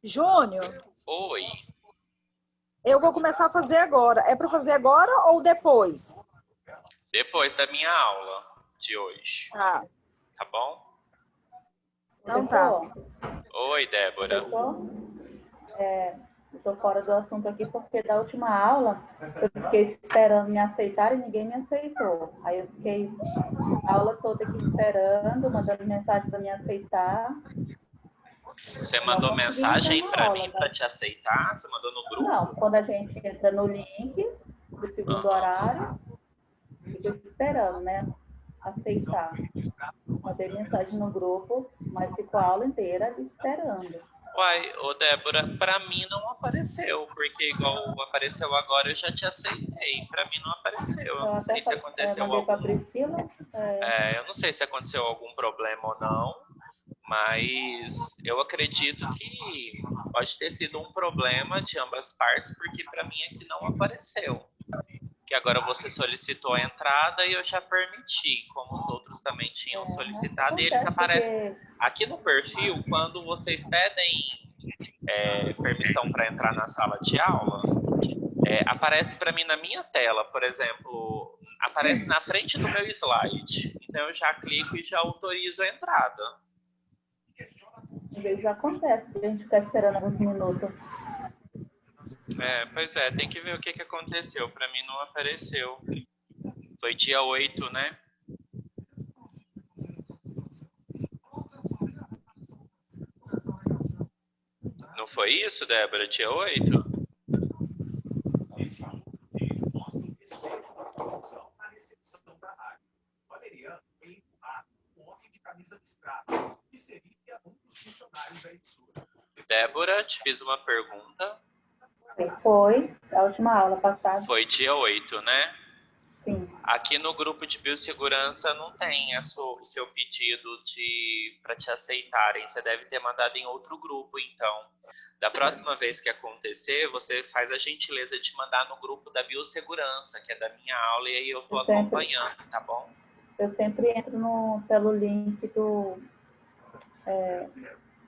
Júnior, Oi. eu vou começar a fazer agora. É para fazer agora ou depois? Depois da minha aula de hoje. Tá. Tá bom? Então tá. Oi, Débora. Eu tô fora do assunto aqui porque da última aula eu fiquei esperando me aceitar e ninguém me aceitou. Aí eu fiquei a aula toda aqui esperando, mandando mensagem para me aceitar. Você mandou mensagem para mim para te aceitar? Você mandou no grupo? Não, quando a gente entra no link do segundo horário, fica esperando, né? Aceitar. Mandei mensagem no grupo, mas ficou a aula inteira ali esperando. Uai, ô Débora, pra mim não apareceu, porque igual apareceu agora eu já te aceitei. Pra mim não apareceu. Eu não sei se aconteceu mandei algum. pra Priscila. Eu não sei se aconteceu algum problema ou não, mas eu acredito que pode ter sido um problema de ambas partes, porque pra mim aqui não apareceu. Que agora você solicitou a entrada e eu já permiti, como os outros também tinham solicitado, e eles aparecem aqui no perfil. Quando vocês pedem permissão para entrar na sala de aula, aparece para mim na minha tela, por exemplo, aparece na frente do meu slide. Então eu já clico e já autorizo a entrada. Às vezes acontece, a gente fica esperando alguns minutos. Pois é, tem que ver o que aconteceu. Para mim não apareceu. Foi dia 8, né? Não foi isso, Débora? Dia 8? Débora, te fiz uma pergunta. Foi, a última aula passada. Foi dia 8, né? Sim. Aqui no grupo de biossegurança não tem o seu pedido para te aceitarem. Você deve ter mandado em outro grupo, então. Da próxima vez que acontecer, você faz a gentileza de mandar no grupo da biossegurança, que é da minha aula, e aí eu tô acompanhando, tá bom? Eu sempre entro pelo link do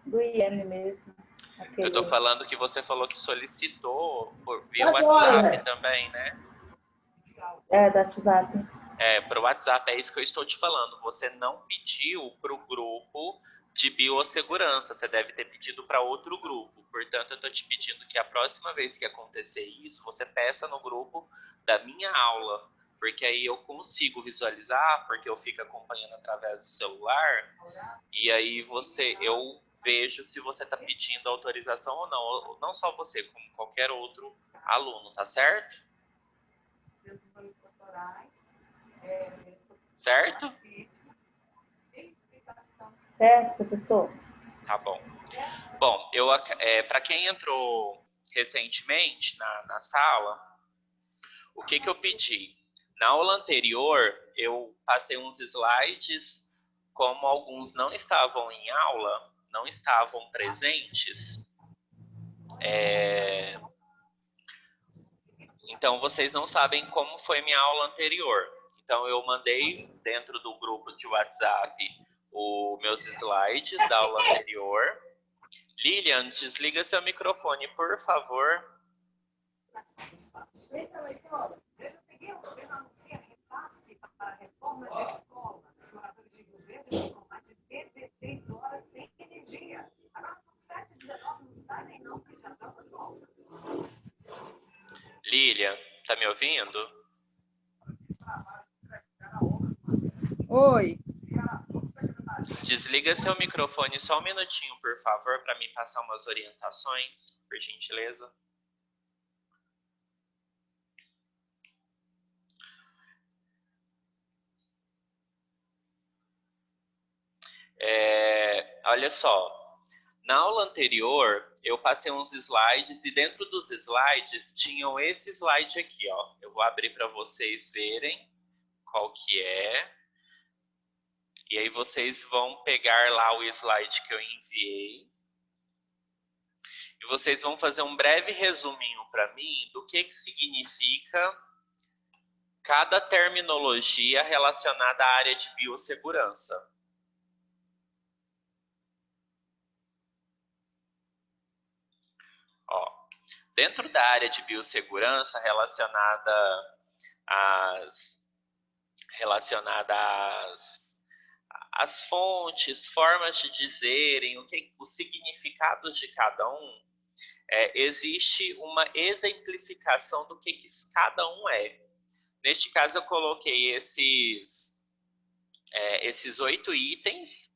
IM mesmo. Eu tô falando que você falou que solicitou via WhatsApp também, né? Da WhatsApp. Pro WhatsApp, é isso que eu estou te falando. Você não pediu pro grupo de biossegurança, você deve ter pedido para outro grupo. Portanto, eu estou te pedindo que a próxima vez que acontecer isso, você peça no grupo da minha aula, porque aí eu consigo visualizar, porque eu fico acompanhando através do celular, e aí eu vejo se você está pedindo autorização ou não. Não só você, como qualquer outro aluno, tá certo? Certo? Certo, professor. Tá bom. Bom, para quem entrou recentemente na sala, o que eu pedi? Na aula anterior, eu passei uns slides, como alguns não estavam em aula, não estavam presentes, então vocês não sabem como foi minha aula anterior. Então eu mandei dentro do grupo de WhatsApp os meus slides da aula anterior. Lilian, desliga seu microfone, por favor. Lilian, tá me ouvindo? Oi. Desliga seu microfone só um minutinho, por favor, para me passar umas orientações, por gentileza. Olha só, na aula anterior eu passei uns slides e dentro dos slides tinham esse slide aqui, ó. Eu vou abrir para vocês verem qual que é. E aí vocês vão pegar lá o slide que eu enviei. E vocês vão fazer um breve resuminho para mim do que significa cada terminologia relacionada à área de biossegurança. dentro da área de biossegurança relacionada às fontes, formas de dizerem, os significados de cada um, existe uma exemplificação do que cada um é. Neste caso, eu coloquei esses 8 itens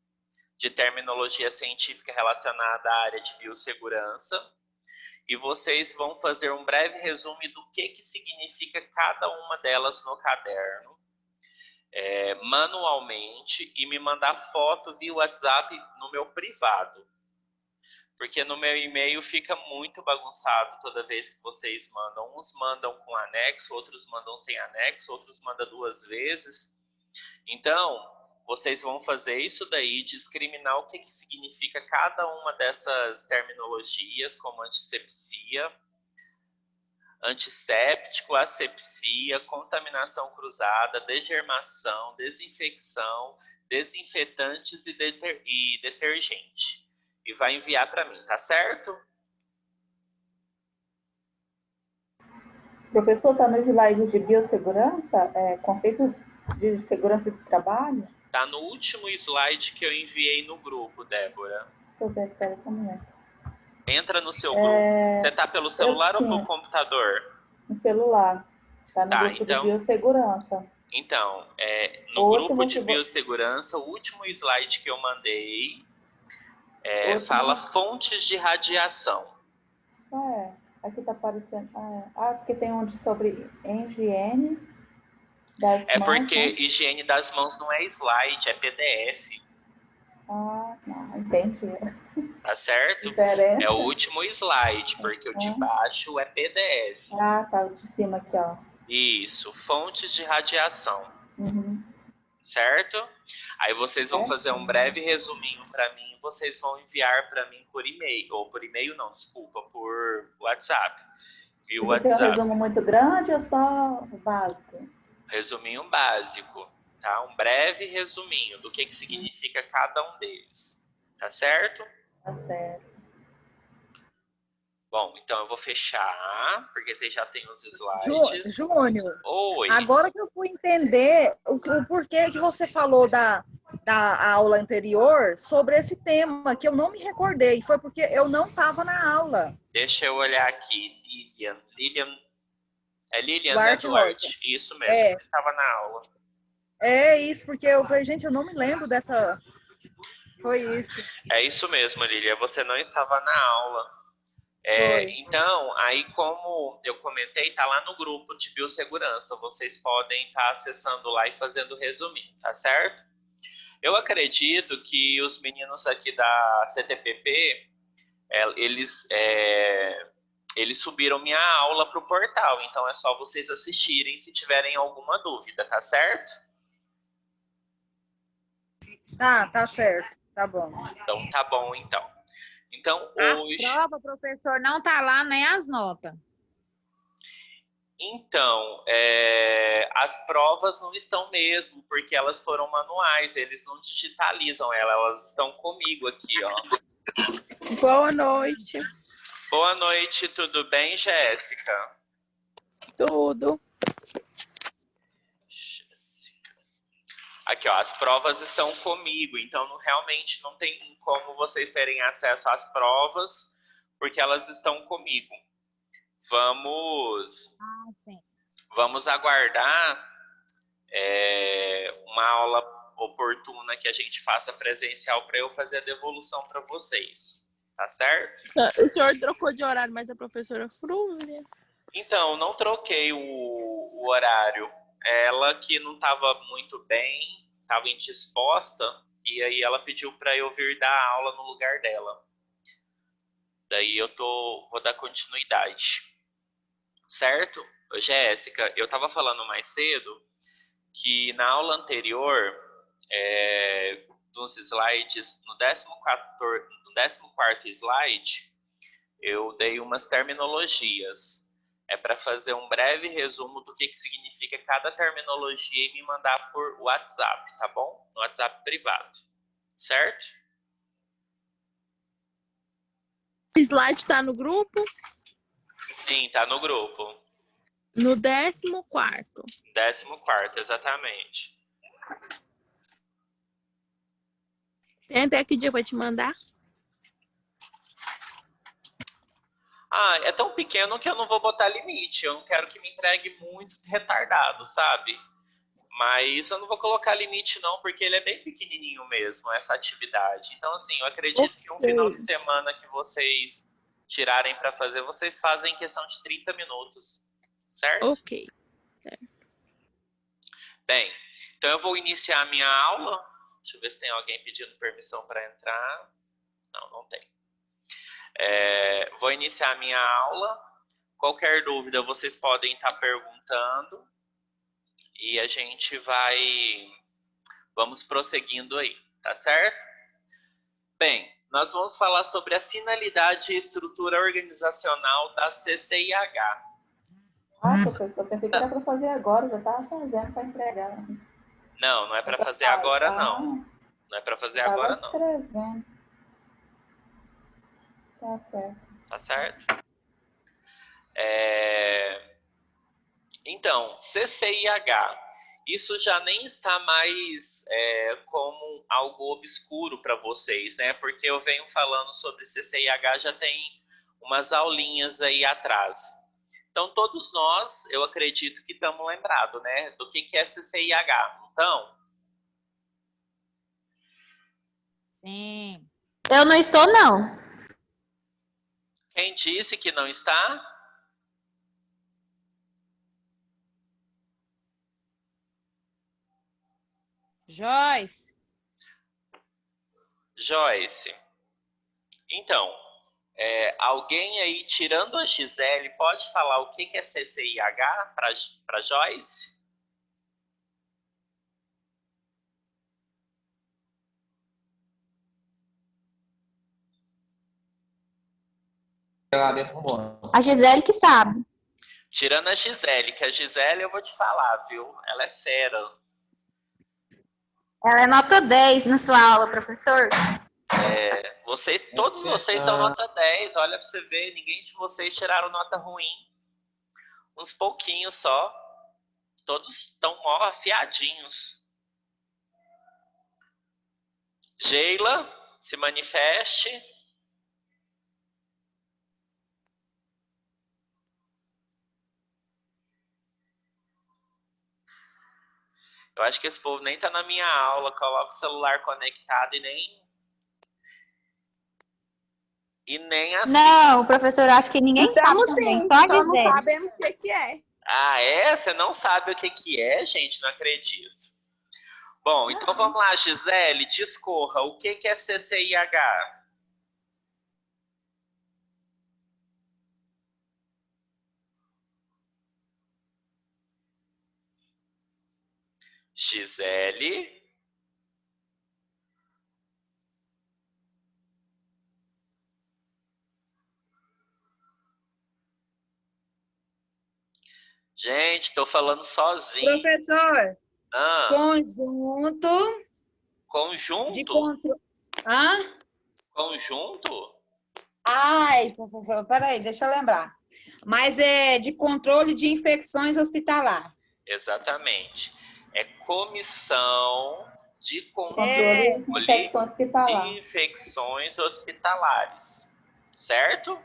de terminologia científica relacionada à área de biossegurança, e vocês vão fazer um breve resumo do que significa cada uma delas no caderno, manualmente, e me mandar foto via WhatsApp no meu privado. Porque no meu e-mail fica muito bagunçado toda vez que vocês mandam. Uns mandam com anexo, outros mandam sem anexo, outros mandam 2 vezes. Então, vocês vão fazer isso daí, discriminar o que significa cada uma dessas terminologias, como antisepsia, antisséptico, asepsia, contaminação cruzada, degermação, desinfecção, desinfetantes e detergente. E vai enviar para mim, tá certo? Professor, está no slide de biossegurança, conceito de segurança de trabalho? Tá no último slide que eu enviei no grupo, Débora. Deixa eu ver, espera só um momento. Entra no seu grupo. Você tá pelo celular ou pelo computador? No celular. Tá no grupo de biossegurança. Então, no grupo de biossegurança, o último slide que eu mandei fala fontes de radiação. Aqui tá aparecendo. Porque tem um sobre higiene das mãos. Porque higiene das mãos não é slide, é PDF. Não, entendi. Tá certo? Diferente. É o último slide, porque o de baixo é PDF. Tá, o de cima aqui, ó. Isso, fontes de radiação. Uhum. Certo? Aí vocês vão fazer um breve resuminho para mim, vocês vão enviar para mim por e-mail, ou por e-mail não, desculpa, por WhatsApp. Via WhatsApp. Você é um resumo muito grande ou só básico? Resuminho básico, tá? Um breve resuminho do que significa cada um deles. Tá certo? Tá certo. Bom, então eu vou fechar, porque vocês já têm os slides. Júnior, Oi. Agora que eu fui entender o porquê que você falou da aula anterior sobre esse tema, que eu não me recordei, foi porque eu não estava na aula. Deixa eu olhar aqui, Lilian. É Lilian Duarte. Isso mesmo, que estava na aula. É isso, porque eu falei, gente, eu não me lembro dessa... Foi isso. É isso mesmo, Lilian, você não estava na aula. Então, aí como eu comentei, tá lá no grupo de biossegurança. Vocês podem estar acessando lá e fazendo resuminho, tá certo? Eu acredito que os meninos aqui da CTPP, eles subiram minha aula para o portal. Então, é só vocês assistirem se tiverem alguma dúvida, tá certo? Tá certo. Tá bom. Então, tá bom, então. Então, hoje... As provas, professor, não tá lá, nem as notas. Então, as provas não estão mesmo, porque elas foram manuais, eles não digitalizam elas estão comigo aqui, ó. Boa noite. Boa noite, tudo bem, Jéssica? Tudo. Aqui, ó, as provas estão comigo, então realmente não tem como vocês terem acesso às provas, porque elas estão comigo. Vamos aguardar uma aula oportuna que a gente faça presencial para eu fazer a devolução para vocês, tá certo? O senhor trocou de horário, mas a professora Frúvia? Então, não troquei o horário. Ela que não estava muito bem, estava indisposta, e aí ela pediu para eu vir dar aula no lugar dela. Daí eu vou dar continuidade. Certo? Jéssica, eu estava falando mais cedo que na aula anterior, nos slides, no 14º slide, eu dei umas terminologias. É para fazer um breve resumo do que significa cada terminologia e me mandar por WhatsApp, tá bom? No WhatsApp privado, certo? O slide está no grupo? Sim, tá no grupo. No 14º. 14º, exatamente. Tem até que dia pra te mandar? Ah, é tão pequeno que eu não vou botar limite. Eu não quero que me entregue muito retardado, sabe? Mas eu não vou colocar limite não, porque ele é bem pequenininho mesmo, essa atividade. Então, assim, eu acredito que um final de semana que vocês tirarem para fazer, vocês fazem em questão de 30 minutos, certo? Ok. Bem, então eu vou iniciar a minha aula. Deixa eu ver se tem alguém pedindo permissão para entrar. Não, não tem. Vou iniciar a minha aula. Qualquer dúvida vocês podem estar perguntando. E a gente vamos prosseguindo aí, tá certo? Bem, nós vamos falar sobre a finalidade e estrutura organizacional da CCIH. Ah, professor, pensei que era para fazer agora, já estava fazendo para entregar. Não, não é para fazer agora, não. Não é para fazer agora, não. Escrevendo. Tá certo. Tá certo? Então, CCIH, isso já nem está mais como algo obscuro para vocês, né? Porque eu venho falando sobre CCIH já tem umas aulinhas aí atrás. Então, todos nós, eu acredito que estamos lembrados, né? Do que é CCIH. Então? Sim. Eu não estou, não. Quem disse que não está? Joyce. Joyce. Então, alguém aí, tirando a Gisele, pode falar o que é CCIH para Joyce? A Gisele que sabe. Tirando a Gisele, que a Gisele eu vou te falar, viu? Ela é fera. Ela é nota 10 na sua aula, professor. Todos vocês são nota 10, olha pra você ver, ninguém de vocês tiraram nota ruim. Uns pouquinhos só. Todos estão mó afiadinhos. Geila, se manifeste. Eu acho que esse povo nem tá na minha aula, coloca o celular conectado e nem assim. Não, professor, acho que ninguém sabe também. Sim, Só a só não Gisele. sabemos o que é. Ah, é? Você não sabe o que é, gente? Não acredito. Bom, então vamos lá, Gisele, discorra. O que é CCIH? Gisele. Gente, tô falando sozinho. Professor, conjunto de Conjunto? controle. Hã? Conjunto? Ai, professor, peraí, deixa eu lembrar. Mas é de controle de infecções hospitalar. Exatamente. É comissão de Controle de infecção hospitalar. de infecções hospitalares. Certo?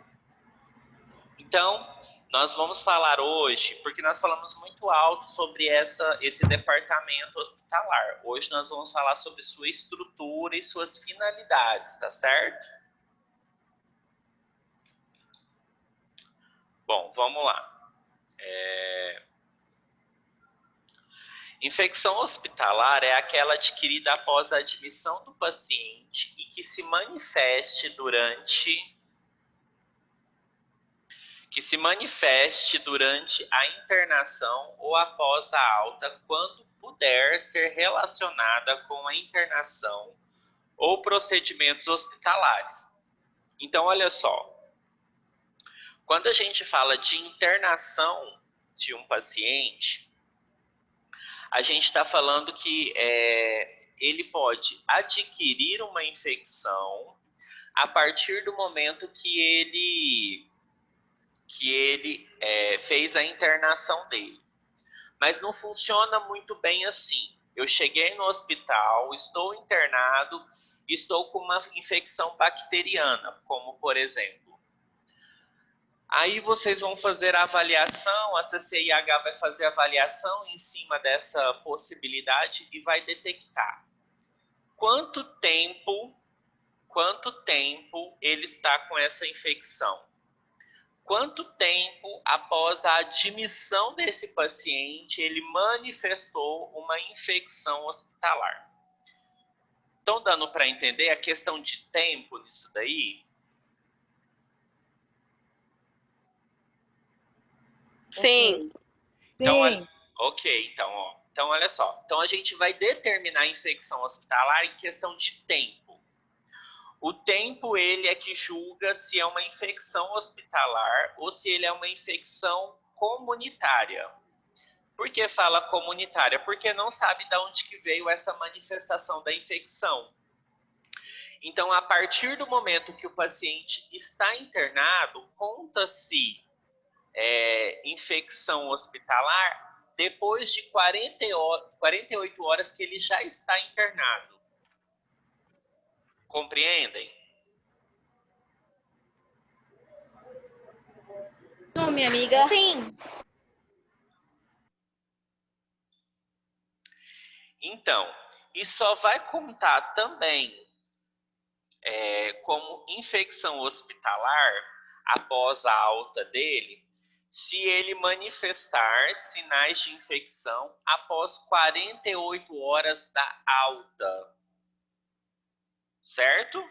Então, nós vamos falar hoje, porque nós falamos muito alto sobre esse departamento hospitalar. Hoje nós vamos falar sobre sua estrutura e suas finalidades, tá certo? Bom, vamos lá. Infecção hospitalar é aquela adquirida após a admissão do paciente e que se manifeste durante a internação ou após a alta, quando puder ser relacionada com a internação ou procedimentos hospitalares. Então, olha só. Quando a gente fala de internação de um paciente, a gente está falando que ele pode adquirir uma infecção a partir do momento que que ele fez a internação dele. Mas não funciona muito bem assim. Eu cheguei no hospital, estou internado, estou com uma infecção bacteriana, como por exemplo. Aí vocês vão fazer a avaliação, a CCIH vai fazer a avaliação em cima dessa possibilidade e vai detectar quanto tempo ele está com essa infecção. Quanto tempo após a admissão desse paciente ele manifestou uma infecção hospitalar? Estão dando para entender a questão de tempo nisso daí? Sim. Então, Sim. ok, então olha só. Então a gente vai determinar a infecção hospitalar em questão de tempo. O tempo, ele é que julga se é uma infecção hospitalar ou se ele é uma infecção comunitária. Por que fala comunitária? Porque não sabe de onde que veio essa manifestação da infecção. Então, a partir do momento que o paciente está internado, conta-se infecção hospitalar depois de 48 horas que ele já está internado. Compreendem? Não, minha amiga. Sim. Então, e só vai contar também como infecção hospitalar após a alta dele, se ele manifestar sinais de infecção após 48 horas da alta. Certo?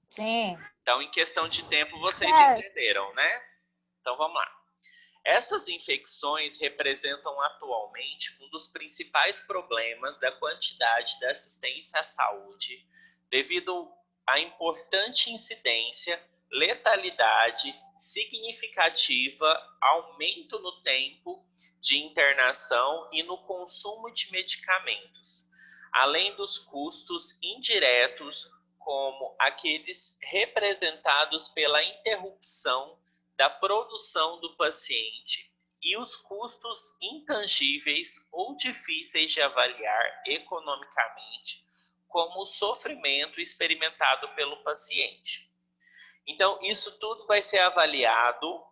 Sim. Então, em questão de tempo, vocês entenderam, né? Então, vamos lá. Essas infecções representam atualmente um dos principais problemas da quantidade da assistência à saúde, devido à importante incidência, letalidade significativa, aumento no tempo de internação e no consumo de medicamentos, além dos custos indiretos, como aqueles representados pela interrupção da produção do paciente e os custos intangíveis ou difíceis de avaliar economicamente, como o sofrimento experimentado pelo paciente. Então, isso tudo vai ser avaliado,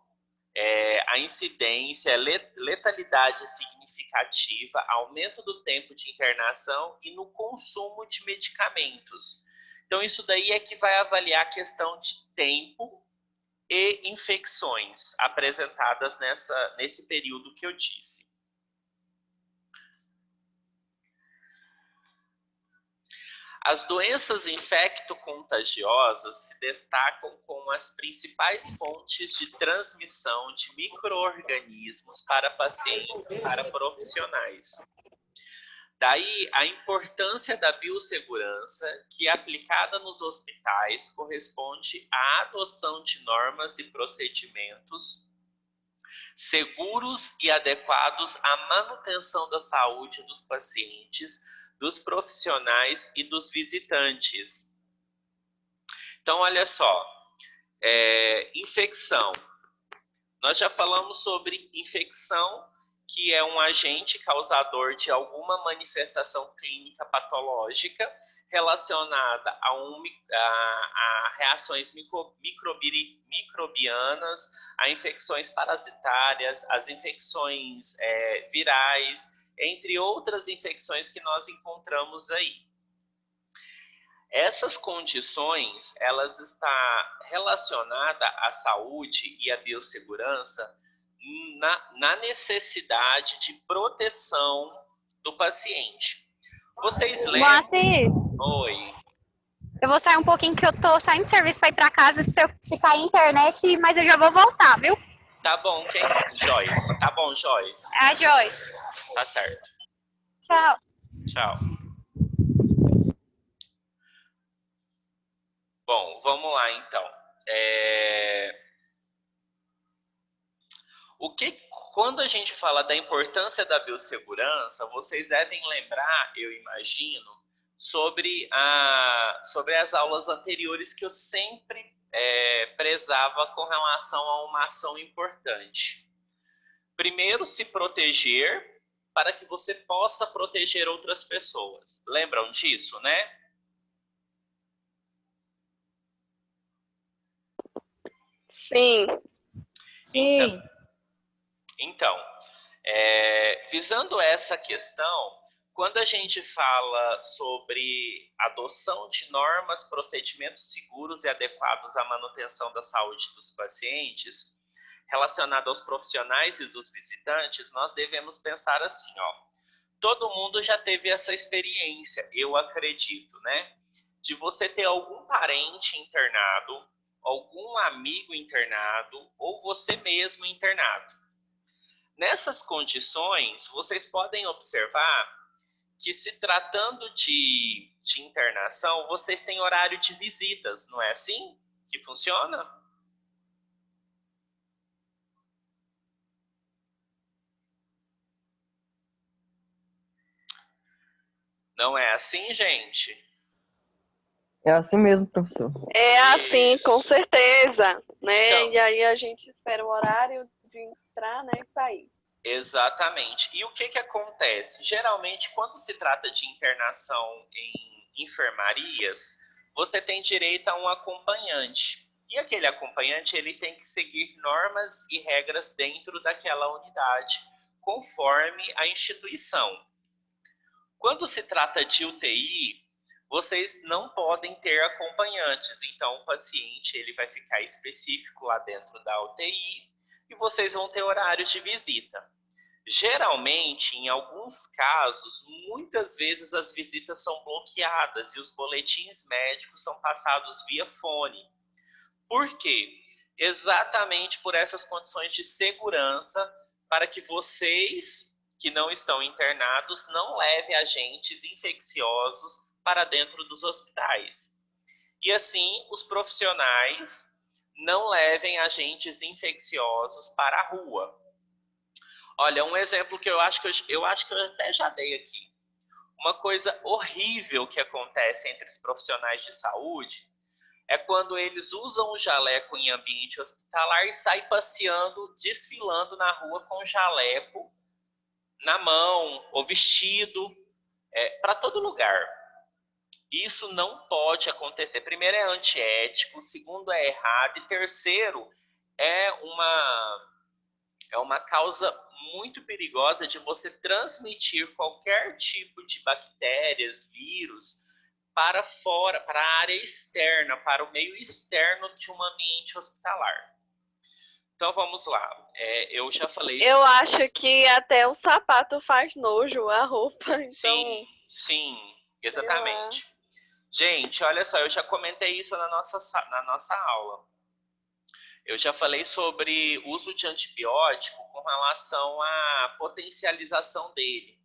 a incidência, letalidade significativa, aumento do tempo de internação e no consumo de medicamentos. Então, isso daí é que vai avaliar a questão de tempo e infecções apresentadas nesse período que eu disse. As doenças infecto-contagiosas se destacam como as principais fontes de transmissão de micro-organismos para pacientes e para profissionais. Daí a importância da biossegurança, que aplicada nos hospitais corresponde à adoção de normas e procedimentos seguros e adequados à manutenção da saúde dos pacientes, dos profissionais e dos visitantes. Então, olha só, infecção. Nós já falamos sobre infecção, que é um agente causador de alguma manifestação clínica patológica relacionada a reações microbianas, a infecções parasitárias, as infecções virais, entre outras infecções que nós encontramos aí. Essas condições, elas estão relacionadas à saúde e à biossegurança na necessidade de proteção do paciente. Vocês lembram? Moacir, Oi. eu vou sair um pouquinho que eu tô saindo de serviço para ir para casa se cair a internet, mas eu já vou voltar, viu? Tá bom, quem? Joyce. Tá bom, Joyce. A Joyce. Tá certo. Tchau. Tchau. Bom, vamos lá então. Quando a gente fala da importância da biossegurança, vocês devem lembrar, eu imagino, sobre as aulas anteriores que eu sempre prezava com relação a uma ação importante. Primeiro, se proteger para que você possa proteger outras pessoas. Lembram disso, né? Sim. Sim. Então, visando essa questão, quando a gente fala sobre adoção de normas, procedimentos seguros e adequados à manutenção da saúde dos pacientes, relacionado aos profissionais e dos visitantes, nós devemos pensar assim, ó. Todo mundo já teve essa experiência, eu acredito, né? De você ter algum parente internado, algum amigo internado, ou você mesmo internado. Nessas condições, vocês podem observar que, se tratando de internação, vocês têm horário de visitas, não é assim que funciona? Não é assim, gente? É assim mesmo, professor. É assim, com certeza, né? Então, E aí a gente espera o horário de entrar, né, e sair. exatamente. E o que acontece? Geralmente, quando se trata de internação em enfermarias, você tem direito a um acompanhante. E aquele acompanhante, ele tem que seguir normas e regras dentro daquela unidade, conforme a instituição. Quando se trata de UTI, vocês não podem ter acompanhantes. Então, o paciente ele vai ficar específico lá dentro da UTI e vocês vão ter horários de visita. Geralmente, em alguns casos, muitas vezes as visitas são bloqueadas e os boletins médicos são passados via fone. Por quê? Exatamente por essas condições de segurança, para que vocês que não estão internados não levem agentes infecciosos para dentro dos hospitais. E assim, os profissionais não levem agentes infecciosos para a rua. Olha, um exemplo que eu acho que eu até já dei aqui. Uma coisa horrível que acontece entre os profissionais de saúde é quando eles usam o jaleco em ambiente hospitalar e saem passeando, desfilando na rua com jaleco na mão ou vestido para todo lugar. Isso não pode acontecer. Primeiro, é antiético, segundo, é errado, e terceiro, é uma causa muito perigosa de você transmitir qualquer tipo de bactérias, vírus, para fora, para a área externa, para o meio externo de um ambiente hospitalar. Então vamos lá. Eu já falei. Eu acho que até o sapato faz nojo, a roupa. Então... Sim, exatamente. Gente, olha só, eu já comentei isso na nossa aula. Eu já falei sobre uso de antibiótico com relação à potencialização dele.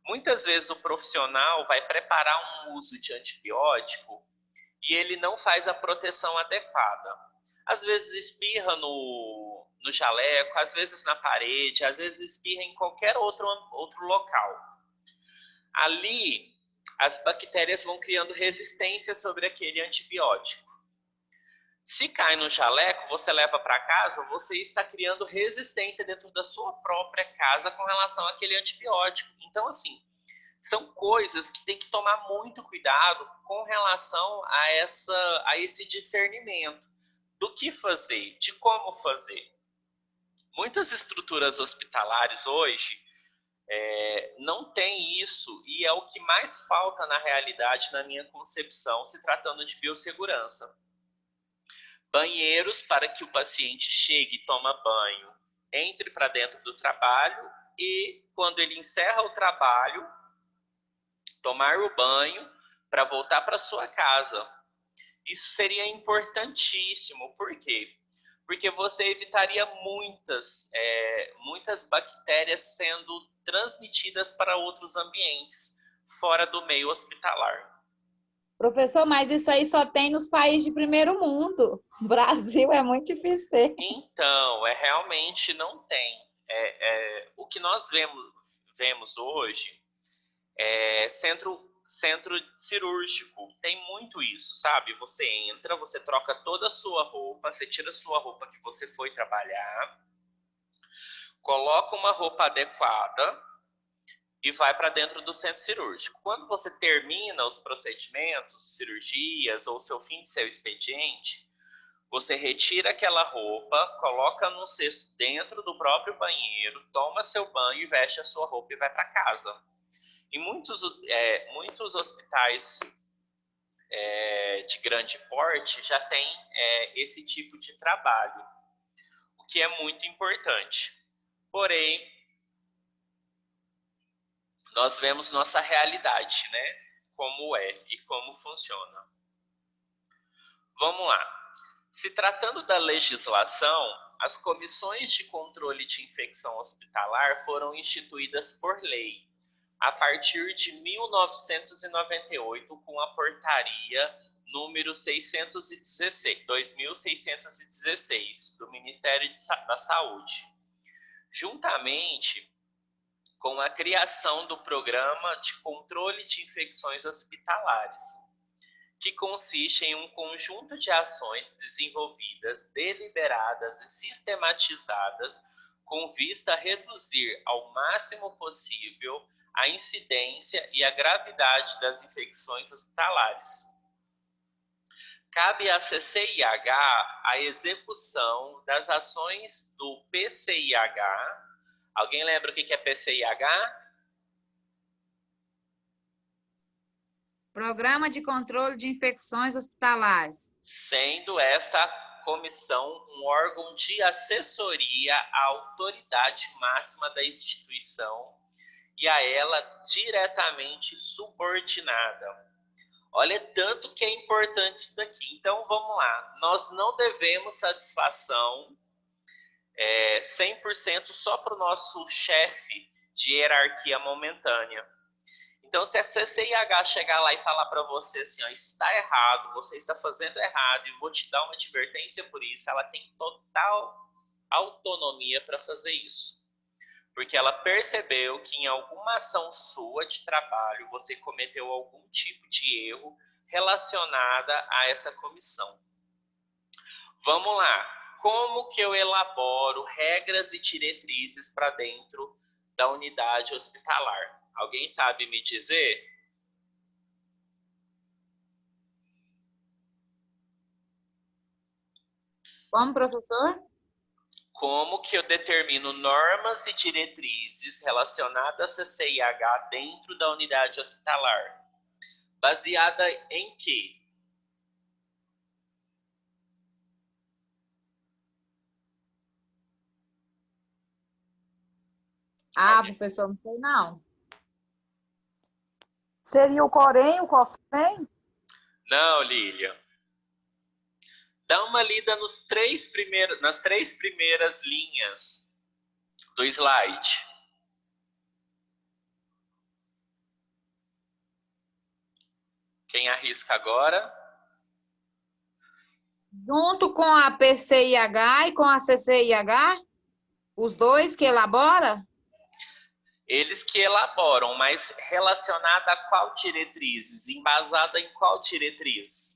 Muitas vezes o profissional vai preparar um uso de antibiótico e ele não faz a proteção adequada. Às vezes espirra no jaleco, às vezes na parede, às vezes espirra em qualquer outro local. Ali, as bactérias vão criando resistência sobre aquele antibiótico. Se cai no jaleco, você leva para casa, você está criando resistência dentro da sua própria casa com relação àquele antibiótico. Então, assim, são coisas que tem que tomar muito cuidado com relação a esse discernimento do que fazer, de como fazer. Muitas estruturas hospitalares hoje não tem isso, e é o que mais falta na realidade, na minha concepção, se tratando de biossegurança. Banheiros para que o paciente chegue e toma banho, entre para dentro do trabalho e, quando ele encerra o trabalho, tomar o banho para voltar para sua casa. Isso seria importantíssimo. Por quê? Porque você evitaria muitas bactérias sendo transmitidas para outros ambientes, fora do meio hospitalar. Professor, mas isso aí só tem nos países de primeiro mundo. O Brasil é muito difícil ter. Então, realmente não tem. O que nós vemos hoje, centro cirúrgico. Tem muito isso, sabe? Você entra, você troca toda a sua roupa, você tira a sua roupa que você foi trabalhar, coloca uma roupa adequada e vai para dentro do centro cirúrgico. Quando você termina os procedimentos, cirurgias ou seu fim de seu expediente, você retira aquela roupa, coloca num cesto dentro do próprio banheiro, toma seu banho e veste a sua roupa e vai para casa. E muitos hospitais de grande porte já tem esse tipo de trabalho, o que é muito importante. Porém, nós vemos nossa realidade, né? Como é e como funciona. Vamos lá. Se tratando da legislação, as comissões de controle de infecção hospitalar foram instituídas por lei a partir de 1998 com a portaria número 2616 do Ministério da Saúde, juntamente com a criação do Programa de Controle de Infecções Hospitalares, que consiste em um conjunto de ações desenvolvidas, deliberadas e sistematizadas com vista a reduzir ao máximo possível a incidência e a gravidade das infecções hospitalares. Cabe à CCIH a execução das ações do PCIH. Alguém lembra o que é PCIH? Programa de Controle de Infecções Hospitalares. Sendo esta comissão um órgão de assessoria à autoridade máxima da instituição e a ela diretamente subordinada. Olha, tanto que é importante isso daqui. Então, vamos lá. Nós não devemos satisfação 100% só para o nosso chefe de hierarquia momentânea. Então, se a CCIH chegar lá e falar para você assim, ó, está errado, você está fazendo errado e vou te dar uma advertência por isso, ela tem total autonomia para fazer isso. Porque ela percebeu que em alguma ação sua de trabalho você cometeu algum tipo de erro relacionada a essa comissão. Vamos lá. Como que eu elaboro regras e diretrizes para dentro da unidade hospitalar? Alguém sabe me dizer? Como, professor? Como que eu determino normas e diretrizes relacionadas à CCIH dentro da unidade hospitalar? Baseada em quê? Ah, professor, não sei não. Seria o Corém, o COFEM? Não, Lília. Dá uma lida nas três primeiras linhas do slide. Quem arrisca agora? Junto com a PCIH e com a CCIH? Os dois que elabora? Eles que elaboram, mas relacionada a qual diretrizes? Embasada em qual diretriz?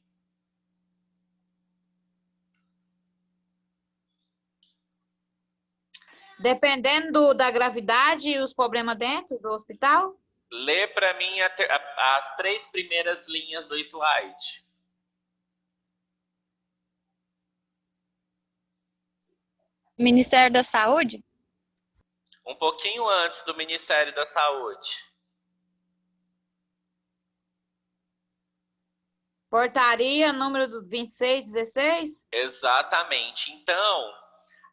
Dependendo da gravidade e os problemas dentro do hospital? Lê para mim as três primeiras linhas do slide. Ministério da Saúde? Um pouquinho antes do Ministério da Saúde. Portaria número 2616? Exatamente. Então,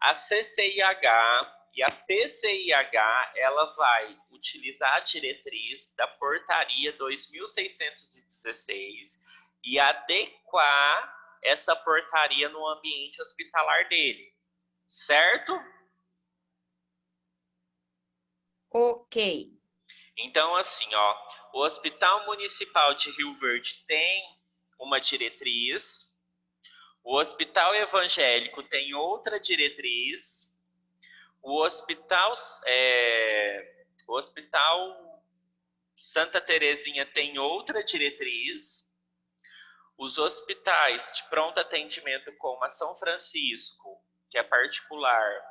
a CCIH e a PCIH, ela vai utilizar a diretriz da Portaria 2616 e adequar essa portaria no ambiente hospitalar dele. Certo? Ok. Então, assim, ó, o Hospital Municipal de Rio Verde tem uma diretriz, o Hospital Evangélico tem outra diretriz, o Hospital Santa Terezinha tem outra diretriz. Os hospitais de pronto atendimento como a São Francisco, que é particular,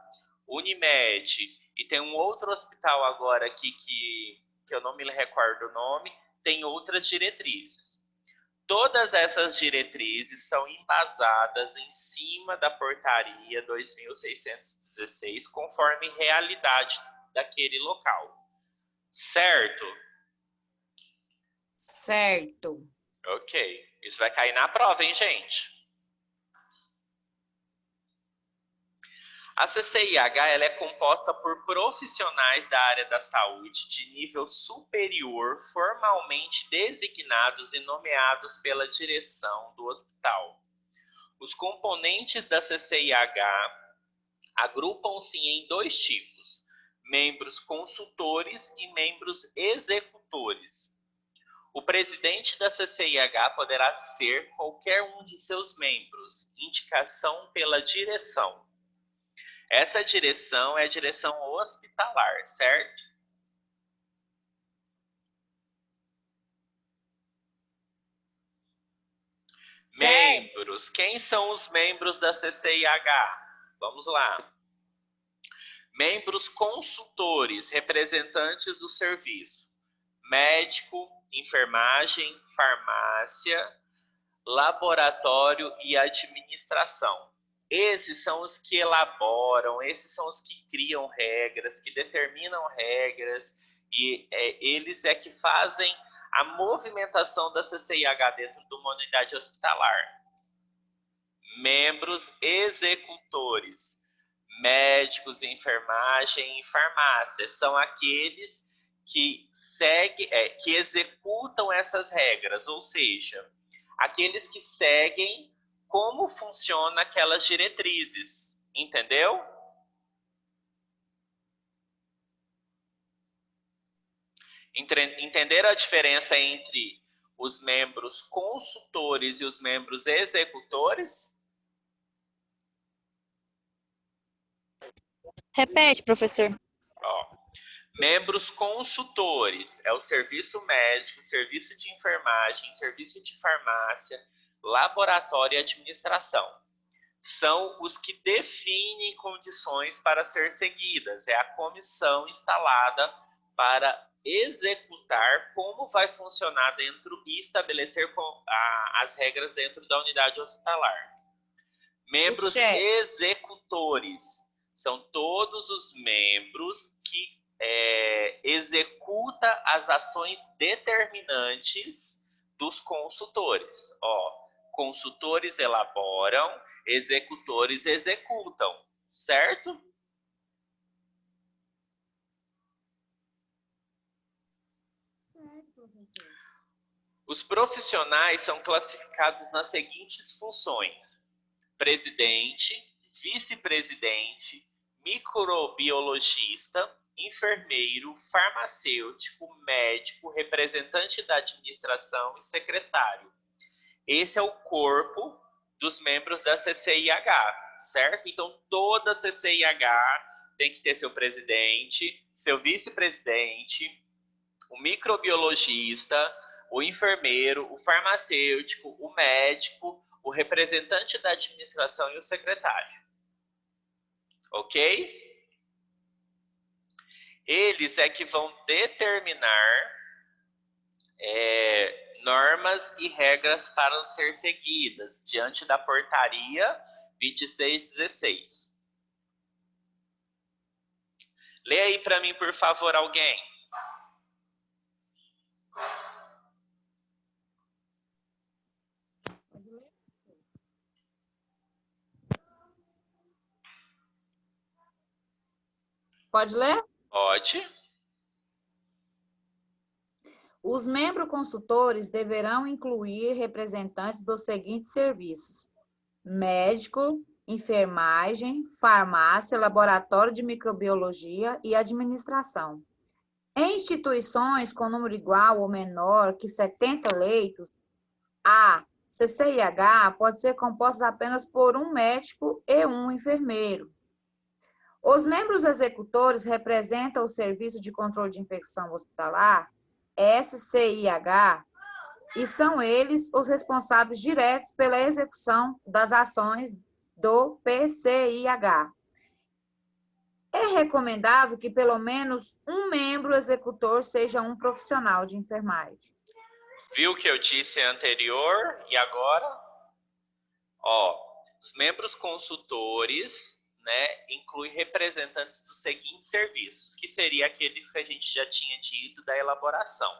Unimed, e tem um outro hospital agora aqui que eu não me recordo o nome, tem outras diretrizes. Todas essas diretrizes são embasadas em cima da portaria 2616, conforme realidade daquele local. Certo? Certo. Ok. Isso vai cair na prova, hein, gente? A CCIH ela é composta por profissionais da área da saúde de nível superior, formalmente designados e nomeados pela direção do hospital. Os componentes da CCIH agrupam-se em dois tipos: membros consultores e membros executores. O presidente da CCIH poderá ser qualquer um de seus membros, indicação pela direção. Essa direção é a direção hospitalar, certo? Membros. Quem são os membros da CCIH? Vamos lá. Membros consultores, representantes do serviço. Médico, enfermagem, farmácia, laboratório e administração. Esses são os que elaboram, esses são os que criam regras, que determinam regras, e eles é que fazem a movimentação da CCIH dentro de uma unidade hospitalar. Membros executores, médicos, enfermagem e farmácia, são aqueles que que executam essas regras, ou seja, aqueles que seguem como funciona aquelas diretrizes, entendeu? Entenderam a diferença entre os membros consultores e os membros executores? Repete, professor. Ó, membros consultores é o serviço médico, serviço de enfermagem, serviço de farmácia, laboratório e administração. São os que definem condições para ser seguidas. É a comissão instalada para executar como vai funcionar dentro e estabelecer as regras dentro da unidade hospitalar. Membros executores são todos os membros que executam as ações determinantes dos consultores. Ó, consultores elaboram, executores executam, certo? Os profissionais são classificados nas seguintes funções: presidente, vice-presidente, microbiologista, enfermeiro, farmacêutico, médico, representante da administração e secretário. Esse é o corpo dos membros da CCIH, certo? Então, toda CCIH tem que ter seu presidente, seu vice-presidente, o microbiologista, o enfermeiro, o farmacêutico, o médico, o representante da administração e o secretário. Ok? Eles é que vão determinar normas e regras para ser seguidas diante da portaria 2616. Lê aí para mim, por favor, alguém. Pode ler? Pode. Os membros consultores deverão incluir representantes dos seguintes serviços: médico, enfermagem, farmácia, laboratório de microbiologia e administração. Em instituições com número igual ou menor que 70 leitos, a CCIH pode ser composta apenas por um médico e um enfermeiro. Os membros executores representam o Serviço de Controle de Infecção Hospitalar SCIH, e são eles os responsáveis diretos pela execução das ações do PCIH. É recomendável que pelo menos um membro executor seja um profissional de enfermagem. Viu o que eu disse anterior? E agora? Os membros consultores, né, incluem representantes dos seguintes serviços, que seriam aqueles que a gente já tinha dito da elaboração.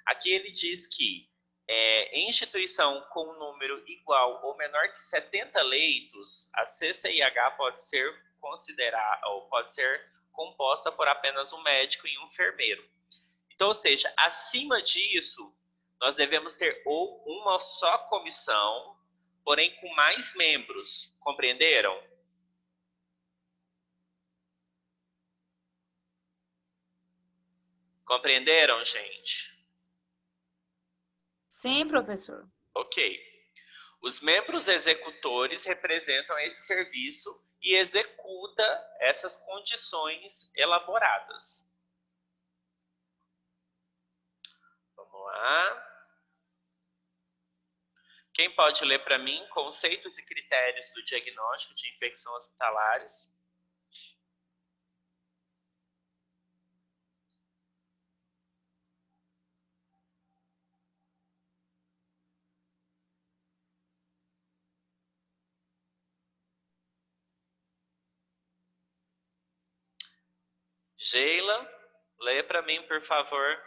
Aqui ele diz que em instituição com um número igual ou menor que 70 leitos, a CCIH pode ser considerada ou pode ser composta por apenas um médico e um enfermeiro. Então, ou seja, acima disso, nós devemos ter ou uma só comissão, porém com mais membros. Compreenderam? Compreenderam, gente? Sim, professor. Ok. Os membros executores representam esse serviço e executa essas condições elaboradas. Vamos lá. Quem pode ler para mim conceitos e critérios do diagnóstico de infecção hospitalares? Sheila, leia para mim, por favor.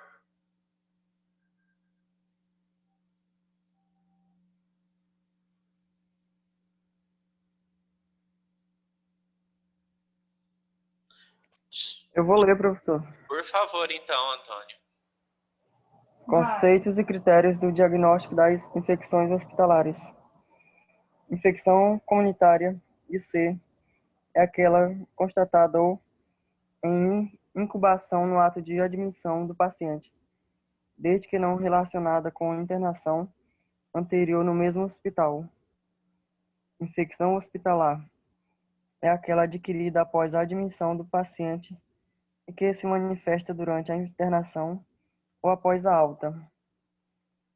Eu vou ler, professor. Por favor, então, Antônio. Conceitos e critérios do diagnóstico das infecções hospitalares. Infecção comunitária, IC, é aquela constatada ou em incubação no ato de admissão do paciente, desde que não relacionada com internação anterior no mesmo hospital. Infecção hospitalar é aquela adquirida após a admissão do paciente e que se manifesta durante a internação ou após a alta,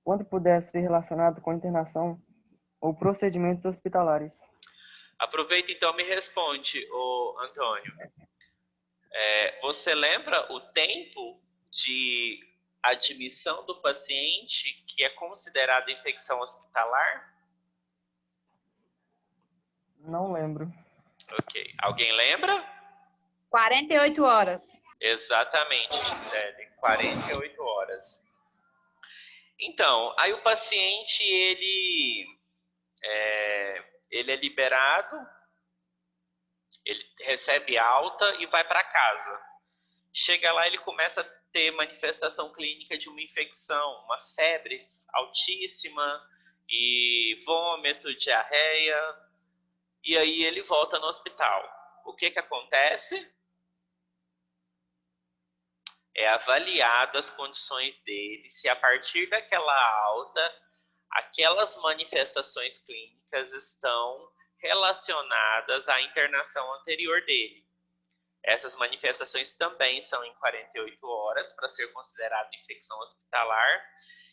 quando puder ser relacionado com internação ou procedimentos hospitalares. Aproveita então e me responde, Antônio. Você lembra o tempo de admissão do paciente que é considerado infecção hospitalar? Não lembro. Ok. Alguém lembra? 48 horas. Exatamente, Gisele. 48 horas. Então, aí o paciente, ele é liberado, ele recebe alta e vai para casa. Chega lá, ele começa a ter manifestação clínica de uma infecção, uma febre altíssima, e vômito, diarreia, e aí ele volta no hospital. O que acontece? É avaliado as condições dele, se a partir daquela alta, aquelas manifestações clínicas estão relacionadas à internação anterior dele. Essas manifestações também são em 48 horas para ser considerado infecção hospitalar.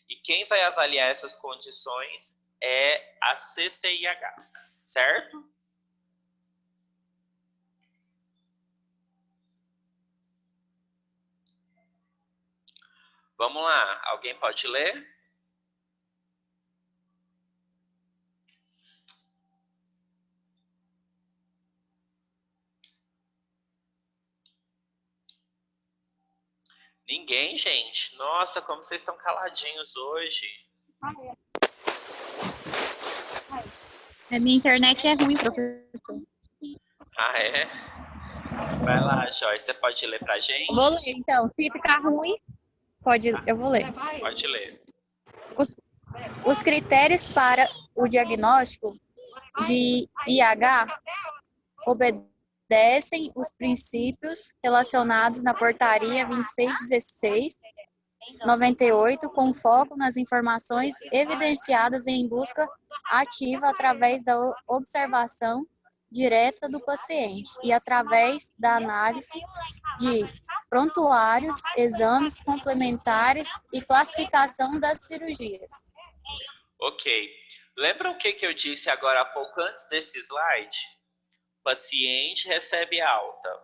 E quem vai avaliar essas condições é a CCIH, certo? Vamos lá, alguém pode ler? Ninguém, gente? Nossa, como vocês estão caladinhos hoje. A minha internet é ruim, professor. Ah, é? Vai lá, Joyce, você pode ler pra gente? Vou ler, então. Se ficar ruim, eu vou ler. Pode ler. Os critérios para o diagnóstico de IH obedecem os princípios relacionados na Portaria 2616/98, com foco nas informações evidenciadas em busca ativa através da observação direta do paciente e através da análise de prontuários, exames complementares e classificação das cirurgias. Ok. Lembra o que eu disse agora há pouco antes desse slide? O paciente recebe alta,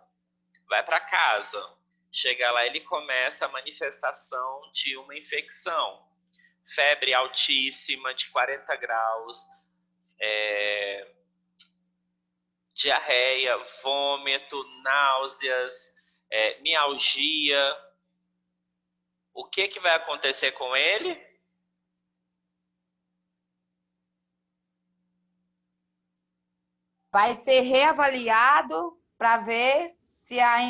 vai para casa, chega lá, ele começa a manifestação de uma infecção. Febre altíssima de 40 graus, diarreia, vômito, náuseas, mialgia. O que vai acontecer com ele? Vai ser reavaliado para ver se a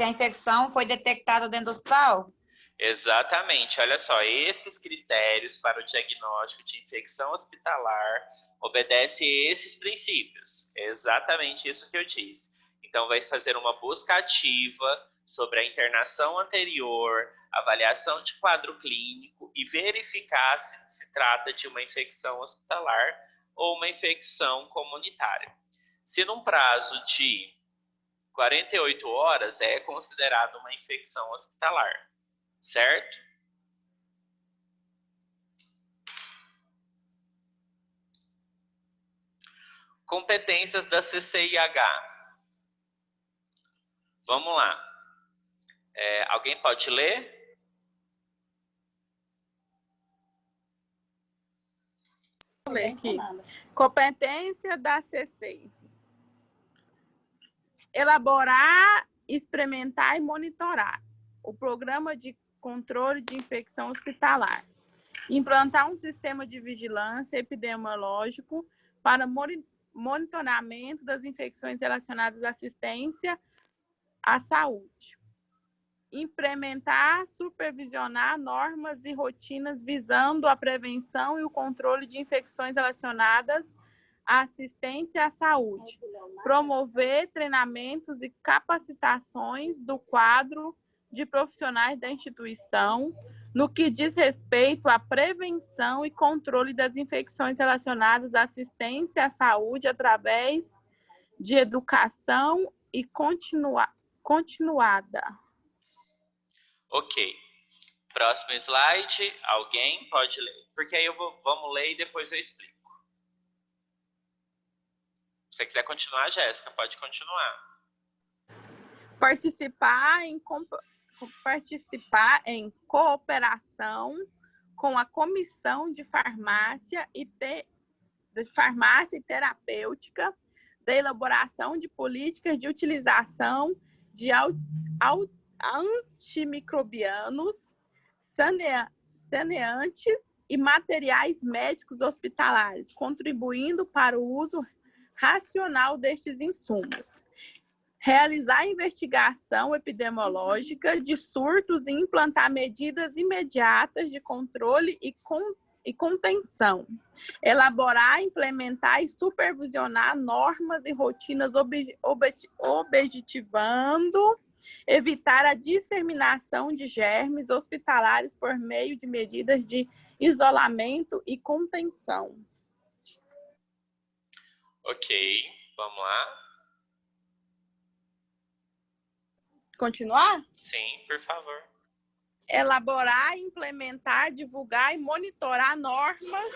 infecção foi detectada dentro do hospital? Exatamente. Olha só, esses critérios para o diagnóstico de infecção hospitalar obedecem a esses princípios. É exatamente isso que eu disse. Então, vai fazer uma busca ativa sobre a internação anterior, avaliação de quadro clínico e verificar se trata de uma infecção hospitalar ou uma infecção comunitária. Se num prazo de 48 horas é considerado uma infecção hospitalar, certo? Competências da CCIH. Vamos lá. Alguém pode ler? Vou ler aqui. Competência da CCI. Elaborar, experimentar e monitorar o programa de controle de infecção hospitalar. Implantar um sistema de vigilância epidemiológico para monitoramento das infecções relacionadas à assistência à saúde. Implementar, supervisionar normas e rotinas visando a prevenção e o controle de infecções relacionadas à assistência à saúde. Promover treinamentos e capacitações do quadro de profissionais da instituição no que diz respeito à prevenção e controle das infecções relacionadas à assistência à saúde através de educação e continuada. Ok. Próximo slide. Alguém pode ler? Porque aí vamos ler e depois eu explico. Se você quiser continuar, Jéssica, pode continuar. Participar em cooperação com a Comissão de Farmácia e Terapêutica da elaboração de políticas de utilização de antimicrobianos, saneantes e materiais médicos hospitalares, contribuindo para o uso racional destes insumos. Realizar investigação epidemiológica de surtos e implantar medidas imediatas de controle e contenção. Elaborar, implementar e supervisionar normas e rotinas objetivando evitar a disseminação de germes hospitalares por meio de medidas de isolamento e contenção. Ok, vamos lá. Continuar? Sim, por favor. Elaborar, implementar, divulgar e monitorar normas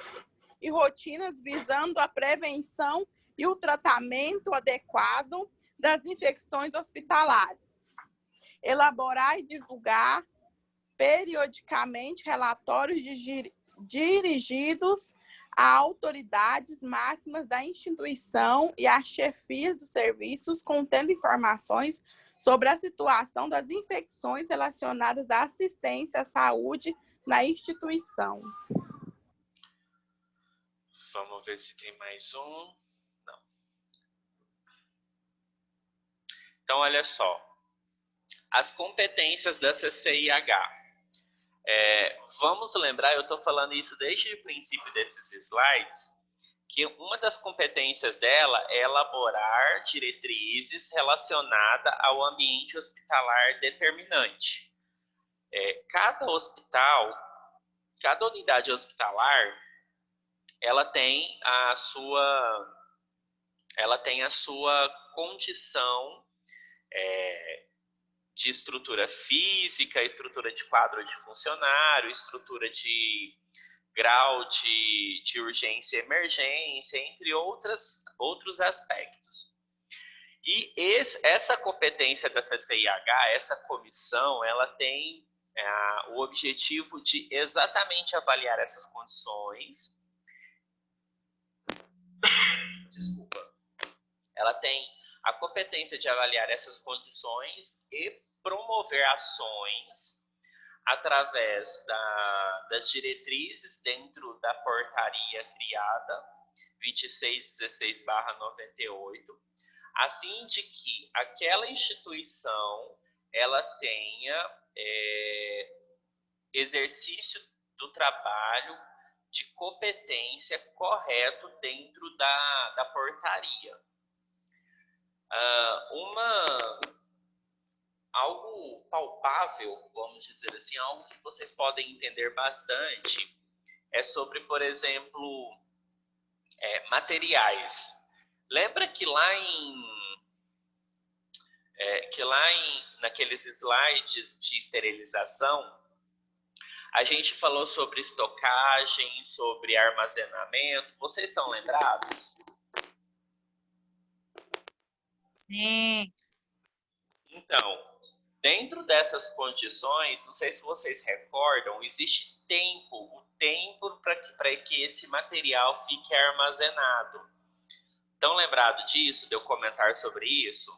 e rotinas visando a prevenção e o tratamento adequado das infecções hospitalares. Elaborar e divulgar periodicamente relatórios dirigidos a autoridades máximas da instituição e a chefias dos serviços, contendo informações sobre a situação das infecções relacionadas à assistência à saúde na instituição. Vamos ver se tem mais um. Não. Então, olha só. As competências da CCIH. Vamos lembrar, eu estou falando isso desde o princípio desses slides, que uma das competências dela é elaborar diretrizes relacionadas ao ambiente hospitalar determinante. Cada hospital, cada unidade hospitalar, ela tem a sua ela tem a sua condição de estrutura física, estrutura de quadro de funcionário, estrutura de grau de urgência e emergência, entre outros aspectos. E essa competência da CCIH, essa comissão, ela tem o objetivo de exatamente avaliar essas condições. Desculpa. Ela tem a competência de avaliar essas condições e promover ações através das diretrizes dentro da portaria criada 2616/98, a fim de que aquela instituição ela tenha exercício do trabalho de competência correto dentro da portaria. Algo palpável, vamos dizer assim, algo que vocês podem entender bastante, é sobre, por exemplo, materiais. Lembra que naqueles slides de esterilização, a gente falou sobre estocagem, sobre armazenamento. Vocês estão lembrados? Sim. Então, dentro dessas condições, não sei se vocês recordam, existe o tempo para que esse material fique armazenado. Estão lembrados disso, de eu comentar sobre isso?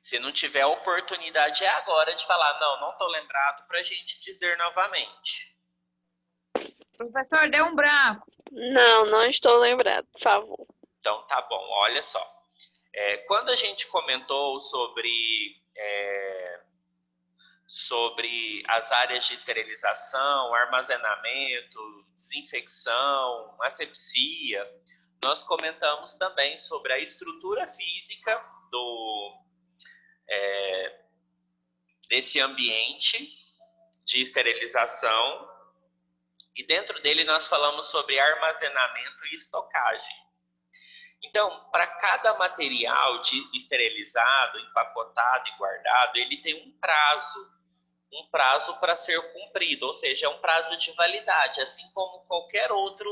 Se não tiver oportunidade, é agora de falar. Não estou lembrado, para a gente dizer novamente. Professor, deu um branco. Não estou lembrado, por favor. Então, tá bom, olha só. Quando a gente comentou sobre as áreas de esterilização, armazenamento, desinfecção, asepsia, nós comentamos também sobre a estrutura física desse ambiente de esterilização, e dentro dele nós falamos sobre armazenamento e estocagem. Então, para cada material esterilizado, empacotado e guardado, ele tem um prazo para ser cumprido, ou seja, é um prazo de validade, assim como qualquer outra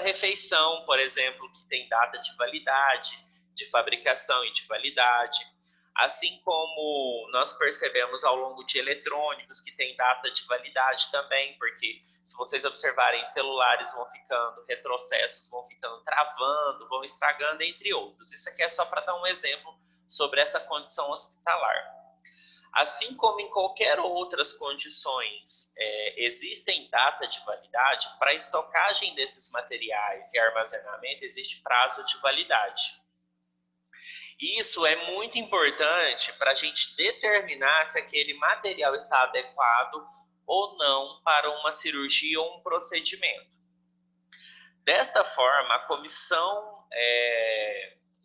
refeição, por exemplo, que tem data de validade, de fabricação e de validade. Assim como nós percebemos ao longo de eletrônicos que tem data de validade também, porque se vocês observarem, celulares vão ficando, retrocessos vão ficando travando, vão estragando, entre outros. Isso aqui é só para dar um exemplo sobre essa condição hospitalar. Assim como em qualquer outras condições existem data de validade, para a estocagem desses materiais e armazenamento existe prazo de validade. Isso é muito importante para a gente determinar se aquele material está adequado ou não para uma cirurgia ou um procedimento. Desta forma, a Comissão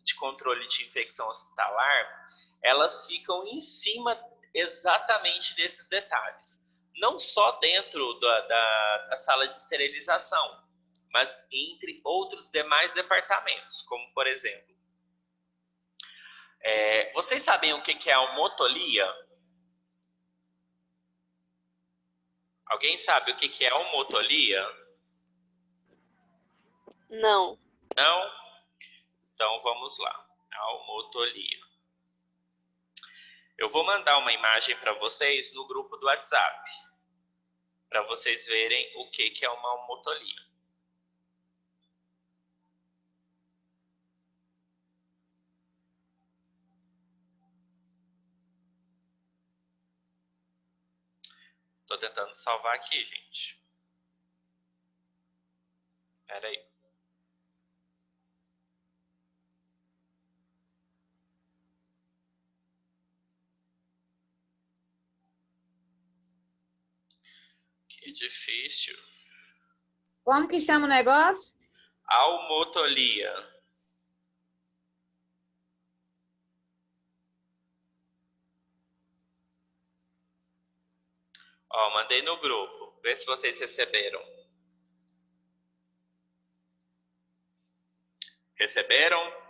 de Controle de Infecção Hospitalar, elas ficam em cima exatamente desses detalhes. Não só dentro da sala de esterilização, mas entre outros demais departamentos, como por exemplo, vocês sabem o que é a omotolia? Alguém sabe o que é a omotolia? Não. Não? Então vamos lá. A omotolia. Eu vou mandar uma imagem para vocês no grupo do WhatsApp, para vocês verem o que é uma omotolia. Tô tentando salvar aqui, gente. Espera aí. Que difícil. Como que chama o negócio? Almotolia. Ó, mandei no grupo. Vê se vocês receberam. Receberam?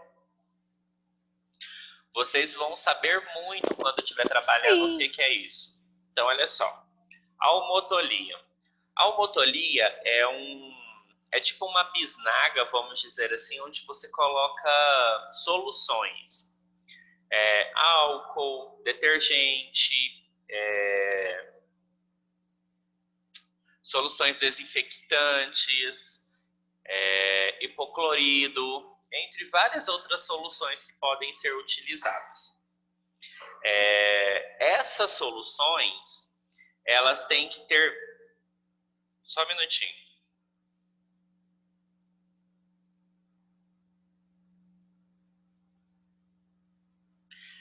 Vocês vão saber muito quando estiver trabalhando o que é isso. Então, olha só. Almotolia. Almotolia é tipo uma bisnaga, vamos dizer assim, onde você coloca soluções. Álcool, detergente, soluções desinfectantes, hipoclorido, entre várias outras soluções que podem ser utilizadas. Essas soluções, elas têm que ter... Só um minutinho.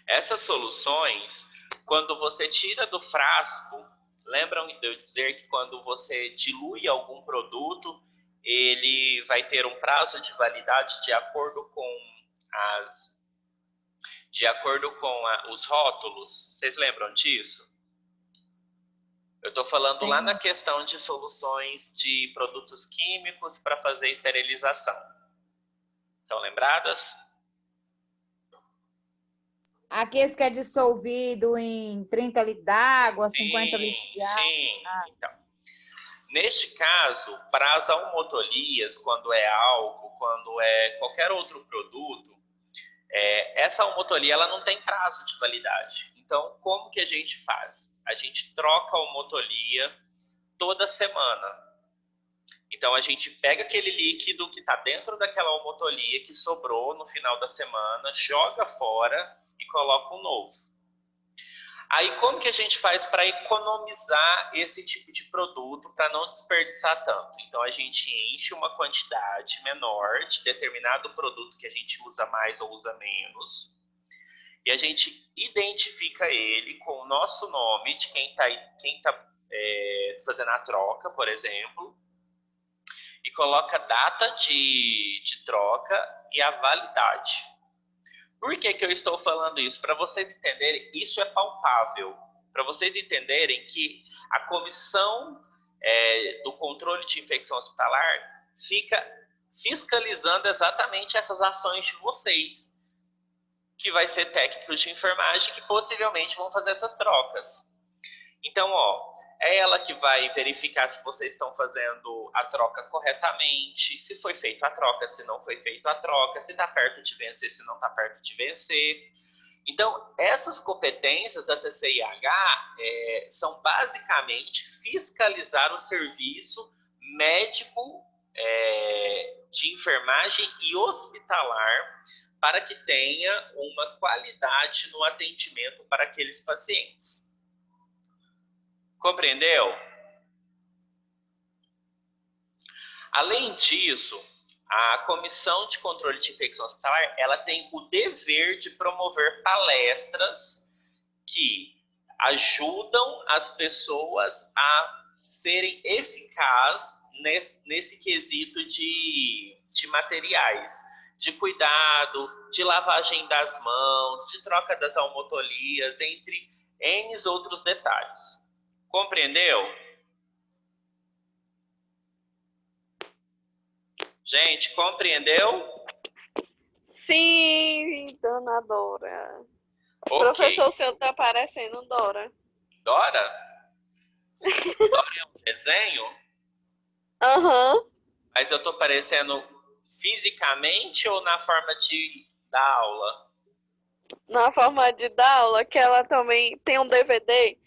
Essas soluções, quando você tira do frasco, lembram de eu dizer que quando você dilui algum produto, ele vai ter um prazo de validade de acordo com os rótulos. Vocês lembram disso? Eu estou falando lá na questão de soluções de produtos químicos para fazer esterilização. Estão lembradas? Aqueles que é dissolvido em 30 litros d'água, 50 litros de água. Sim. Então, neste caso, para as almotolias, quando é álcool, quando é qualquer outro produto, essa almotolia ela não tem prazo de validade. Então, como que a gente faz? A gente troca a almotolia toda semana. Então, a gente pega aquele líquido que está dentro daquela almotolia que sobrou no final da semana, joga fora e coloca um novo. Aí, como que a gente faz para economizar esse tipo de produto, para não desperdiçar tanto? Então, a gente enche uma quantidade menor de determinado produto que a gente usa mais ou usa menos, e a gente identifica ele com o nosso nome de quem tá fazendo a troca, por exemplo, e coloca a data de troca e a validade. Por que eu estou falando isso? Para vocês entenderem, isso é palpável. Para vocês entenderem que a comissão do controle de infecção hospitalar fica fiscalizando exatamente essas ações de vocês, que vai ser técnicos de enfermagem que possivelmente vão fazer essas trocas. Então, é ela que vai verificar se vocês estão fazendo a troca corretamente, se foi feita a troca, se não foi feita a troca, se está perto de vencer, se não está perto de vencer. Então, essas competências da CCIH são basicamente fiscalizar o serviço médico de enfermagem e hospitalar para que tenha uma qualidade no atendimento para aqueles pacientes. Compreendeu? Além disso, a Comissão de Controle de Infecção Hospitalar, ela tem o dever de promover palestras que ajudam as pessoas a serem eficazes nesse quesito de materiais, de cuidado, de lavagem das mãos, de troca das almotolias, entre N outros detalhes. Compreendeu? Gente, compreendeu? Sim, dona Dora. Okay. Professor, o seu tá parecendo Dora. Dora? Dora é um desenho? Aham. Mas eu tô parecendo fisicamente ou na forma de dar aula? Na forma de dar aula, que ela também tem um DVD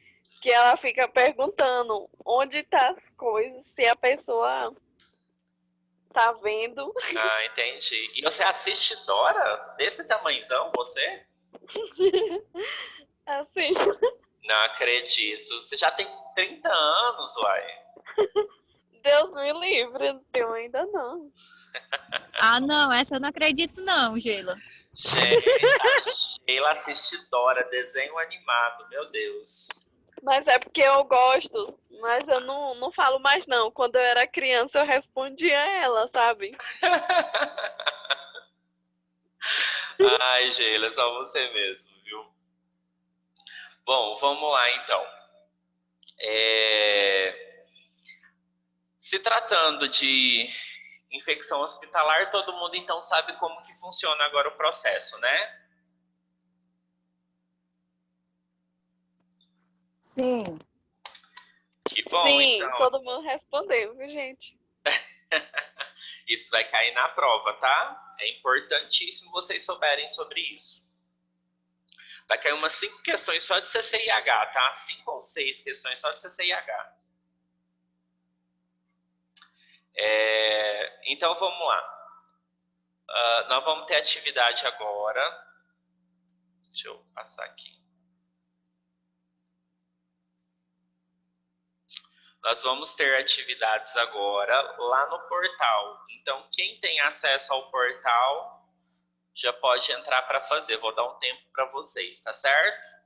que ela fica perguntando onde tá as coisas, se a pessoa tá vendo. Ah, entendi. E você assiste Dora? Desse tamanhozão, você? Assiste. Não acredito. Você já tem 30 anos, uai. Deus me livre, não tenho ainda não. Ah, não, essa eu não acredito não, Geila. Sheila assiste Dora, desenho animado, meu Deus. Mas é porque eu gosto, mas eu não falo mais não. Quando eu era criança eu respondia ela, sabe? Ai, Sheila, é só você mesmo, viu? Bom, vamos lá então. Se tratando de Infecção hospitalar, todo mundo então sabe como que funciona agora o processo, né? Sim. Que bom, Sim, então. todo mundo respondeu, viu, gente? Isso vai cair na prova, tá? É importantíssimo vocês souberem sobre isso. Vai cair umas 5 questões só de CCIH, tá? 5 ou 6 questões só de CCIH. Então, vamos lá. Nós vamos ter atividade agora. Deixa eu passar aqui. Nós vamos ter atividades agora lá no portal. Então, quem tem acesso ao portal já pode entrar para fazer. Vou dar um tempo para vocês, tá certo?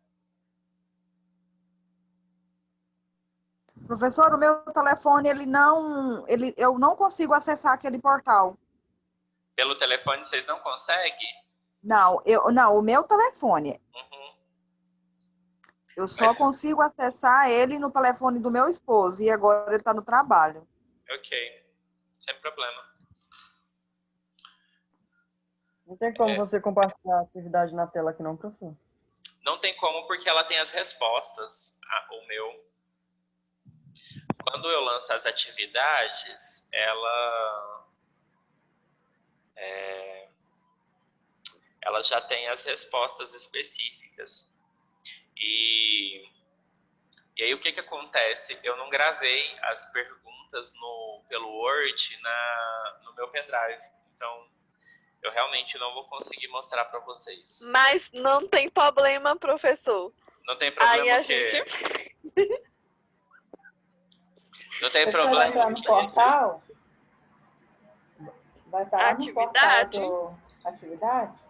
Professor, o meu telefone, eu não consigo acessar aquele portal. Pelo telefone vocês não conseguem? Não, o meu telefone. Uhum. Eu só consigo acessar ele no telefone do meu esposo e agora ele está no trabalho. Ok, sem problema. Não tem como você compartilhar a atividade na tela aqui não, professor? Não tem como porque ela tem as respostas. O meu. Quando eu lanço as atividades, ela já tem as respostas específicas. E aí o que acontece? Eu não gravei as perguntas pelo Word no meu pendrive. Então, eu realmente não vou conseguir mostrar para vocês. Mas não tem problema, professor. Não tem problema Aí a o quê? gente... Não tem Você problema. vai entrar no portal? Vai estar lá no portal Atividade? do atividade?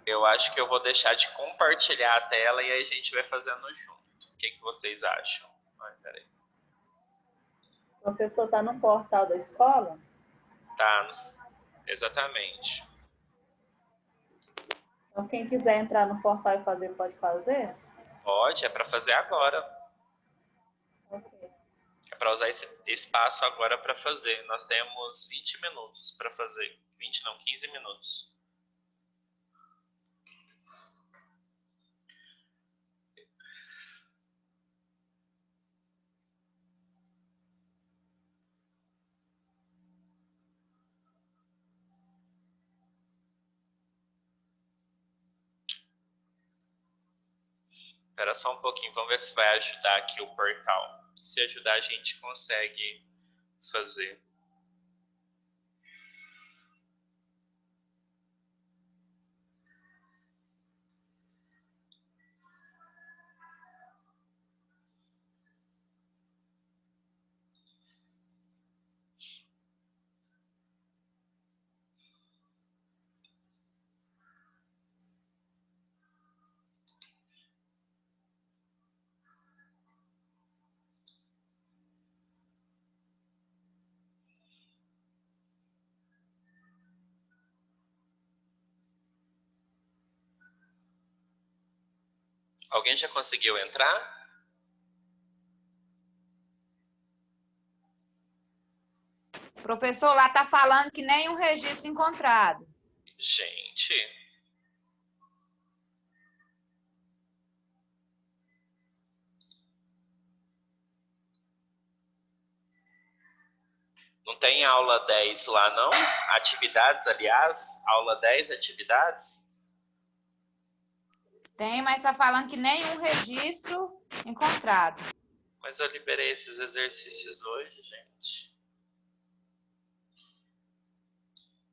Eu acho que eu vou deixar de compartilhar a tela e aí a gente vai fazendo junto. O que vocês acham? Ai, peraí. O professor está no portal da escola? Tá, exatamente. Então, quem quiser entrar no portal e fazer, pode fazer? Pode, é para fazer agora. Ok. É para usar esse espaço agora para fazer. Nós temos 20 minutos para fazer. 20 não, 15 minutos. Espera só um pouquinho, vamos ver se vai ajudar aqui o portal. Se ajudar, a gente consegue fazer. Alguém já conseguiu entrar? Professor, lá está falando que nenhum registro encontrado. Gente. Não tem aula 10 lá, não? Atividades, aliás, aula 10, atividades? Tem, mas está falando que nenhum registro encontrado. Mas eu liberei esses exercícios hoje, gente.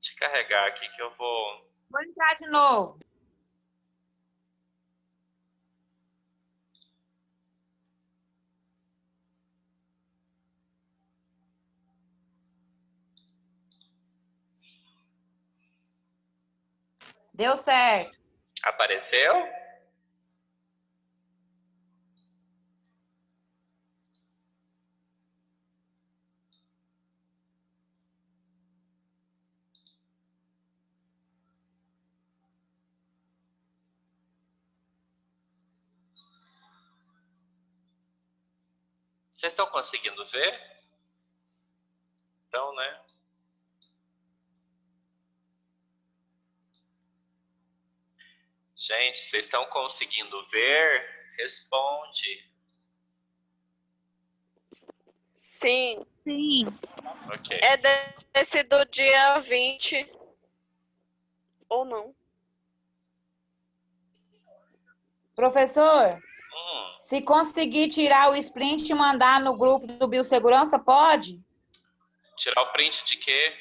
Deixa eu carregar aqui que eu vou... Vou entrar de novo. Deu certo. Apareceu? Vocês estão conseguindo ver? Então, né? Gente, vocês estão conseguindo ver? Responde. Sim. Sim. Ok. É desse do dia 20. Ou não? Professor, Hum, se conseguir tirar o sprint e mandar no grupo do Biossegurança, pode? tirar o print de quê?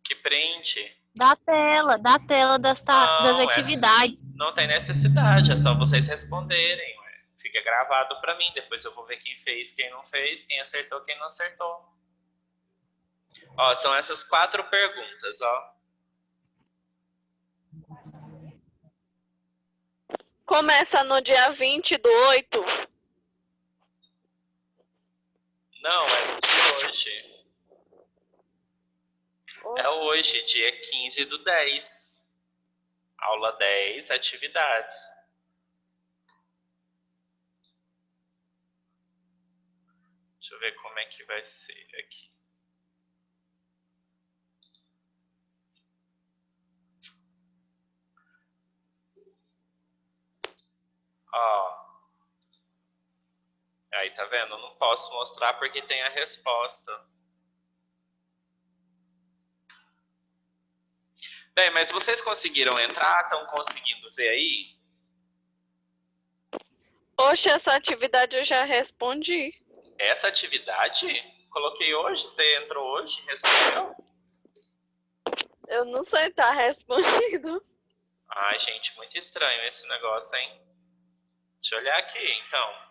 Que print? Da tela das Não, atividades. não tem necessidade, é só vocês responderem. Ué. Fica gravado para mim, depois eu vou ver quem fez, quem não fez, quem acertou, quem não acertou. Ó, são essas 4 perguntas, ó. Começa no dia 20/8. Não, é de hoje. É hoje, dia 15/10. Aula 10, atividades. Deixa eu ver como é que vai ser aqui. Ó. Aí, tá vendo? Eu não posso mostrar porque tem a resposta. Bem, mas vocês conseguiram entrar? Estão conseguindo ver aí? Oxe, essa atividade eu já respondi. Essa atividade? Coloquei hoje, você entrou hoje, respondeu? Eu não sei, tá respondido. Ai, gente, muito estranho esse negócio, hein? Deixa eu olhar aqui, então.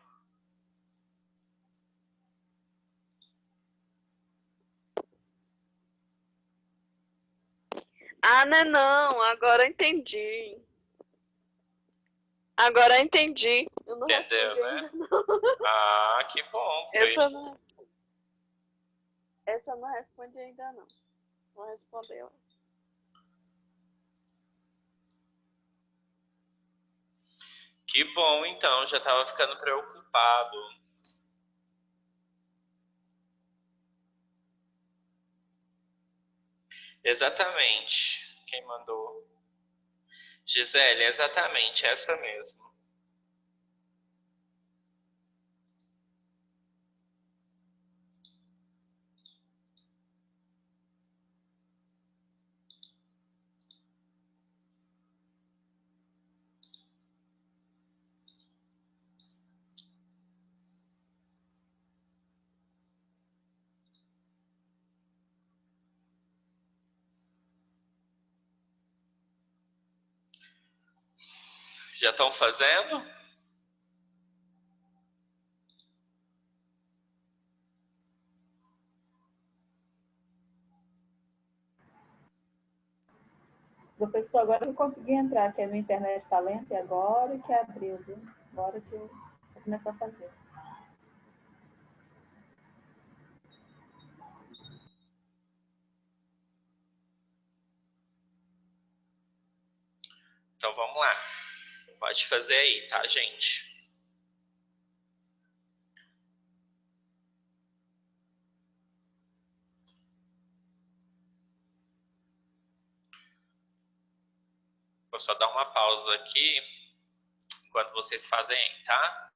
Ah, não, agora eu entendi. Agora eu entendi. Eu não Entendeu, respondi né? ainda, não. Ah, que bom. Essa eu não respondi ainda, não. Vou responder. Que bom, então. Já tava ficando preocupado. Exatamente. Quem mandou? Gisele, exatamente, essa mesmo. Já estão fazendo? Professor, agora eu consegui entrar, que a minha internet está lenta e agora que abriu, viu? Agora que eu vou começar a fazer. Então vamos lá. Pode fazer aí, tá, gente? Vou só dar uma pausa aqui enquanto vocês fazem, tá?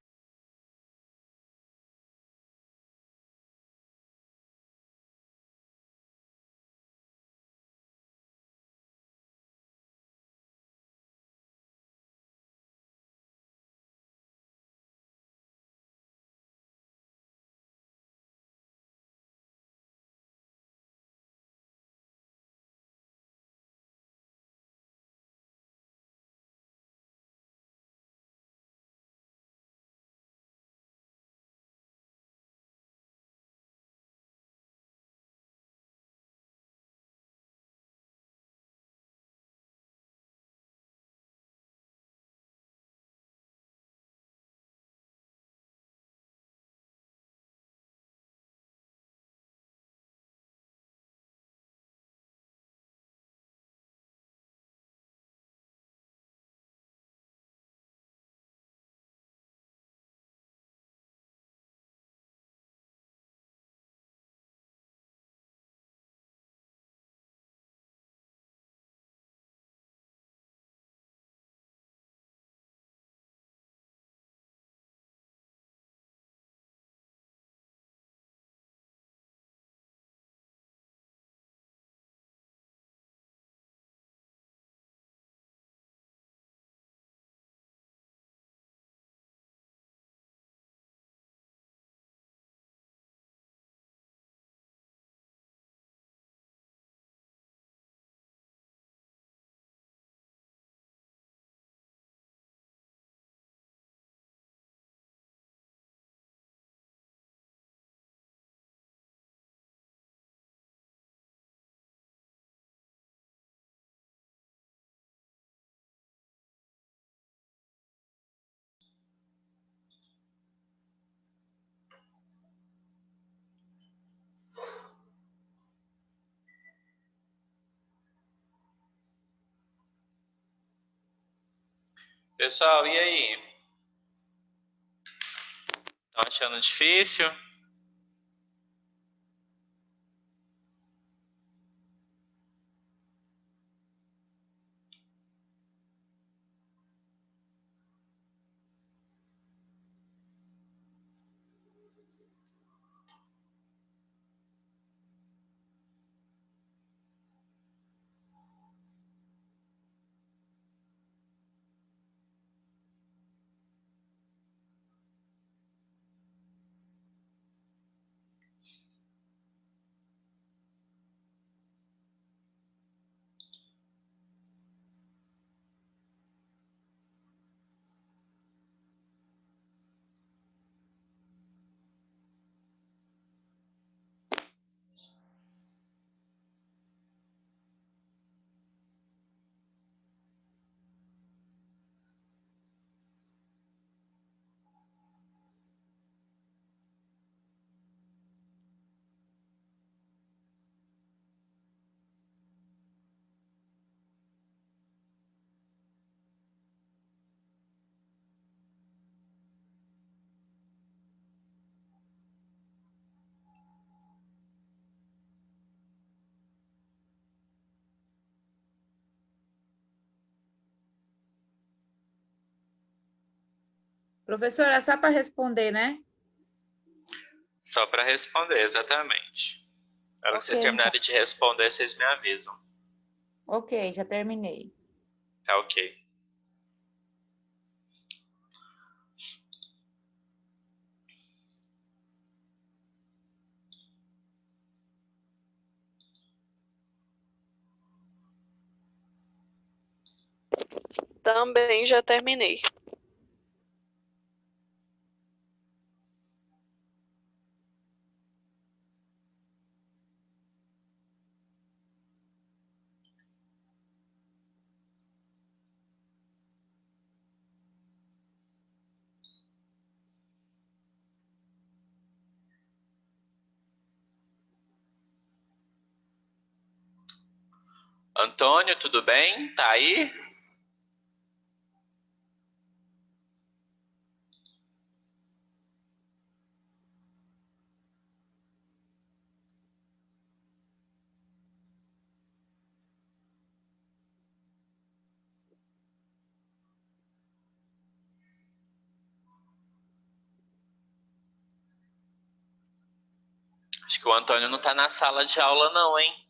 Pessoal, e aí? Estão achando difícil? Professora, é só para responder, né? Só para responder, exatamente. Na hora que vocês Ok, então. terminarem de responder, vocês me avisam. Ok, já terminei. Tá ok. Também já terminei. Antônio, tudo bem? Tá aí? Acho que o Antônio não tá na sala de aula não, hein?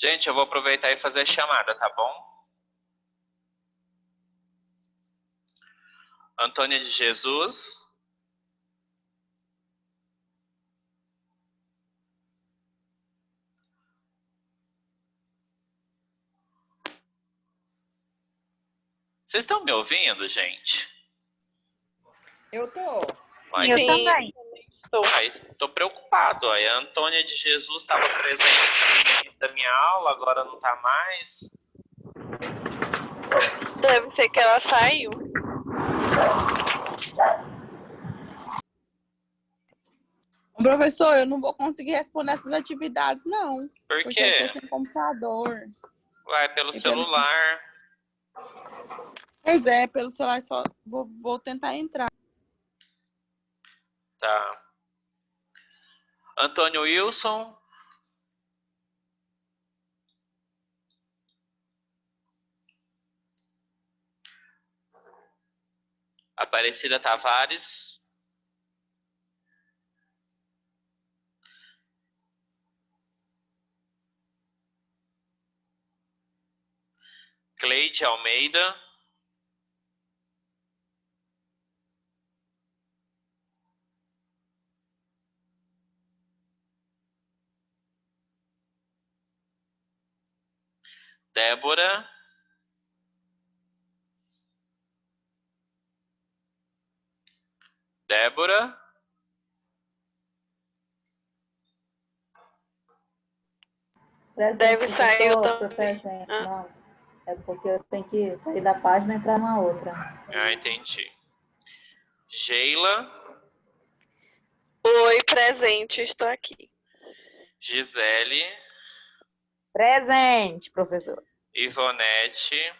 Gente, eu vou aproveitar e fazer a chamada, tá bom? Antônia de Jesus. Vocês estão me ouvindo, gente? Eu tô. Ai, Eu também. ai, tô preocupado. Aí a Antônia de Jesus estava presente no início da minha aula, agora não tá mais. Deve ser que ela saiu. Professor, eu não vou conseguir responder essas atividades, não. Por Porque quê? eu tô sem computador. Vai pelo E celular. Pois é, pelo celular só vou tentar entrar. Tá. Antônio Wilson. Aparecida Tavares. Cleide Almeida. Débora. Débora. Deve sair Professor, também. presente. Ah. Não, é porque eu tenho que sair da página e entrar na outra. Ah, entendi. Sheila. Oi, presente, estou aqui. Gisele. Presente, professor. Ivonete.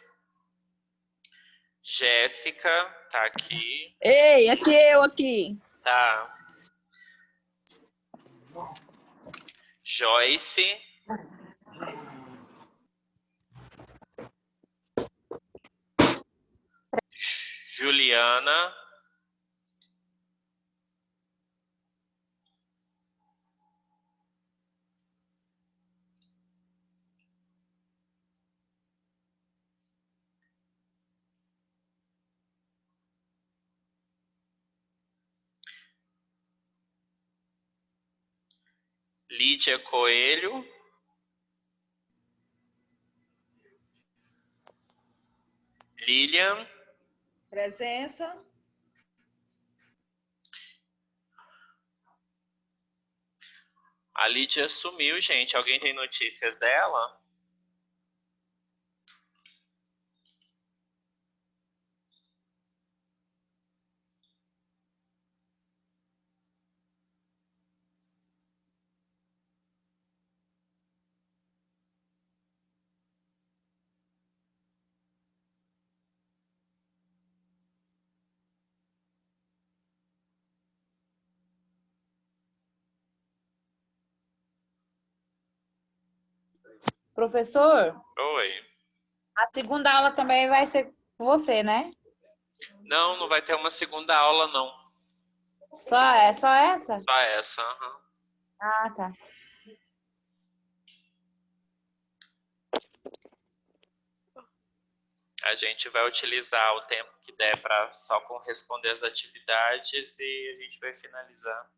Jéssica, tá aqui. Ei, aqui eu aqui. Tá. Joyce. Juliana. Lídia Coelho. Lilian. Presença. A Lídia sumiu, gente. Alguém tem notícias dela? Professor, Oi. a segunda aula também vai ser com você, né? Não, não vai ter uma segunda aula, não. Só essa? Só essa. Uhum. Ah, tá. A gente vai utilizar o tempo que der para só corresponder as atividades e a gente vai finalizar.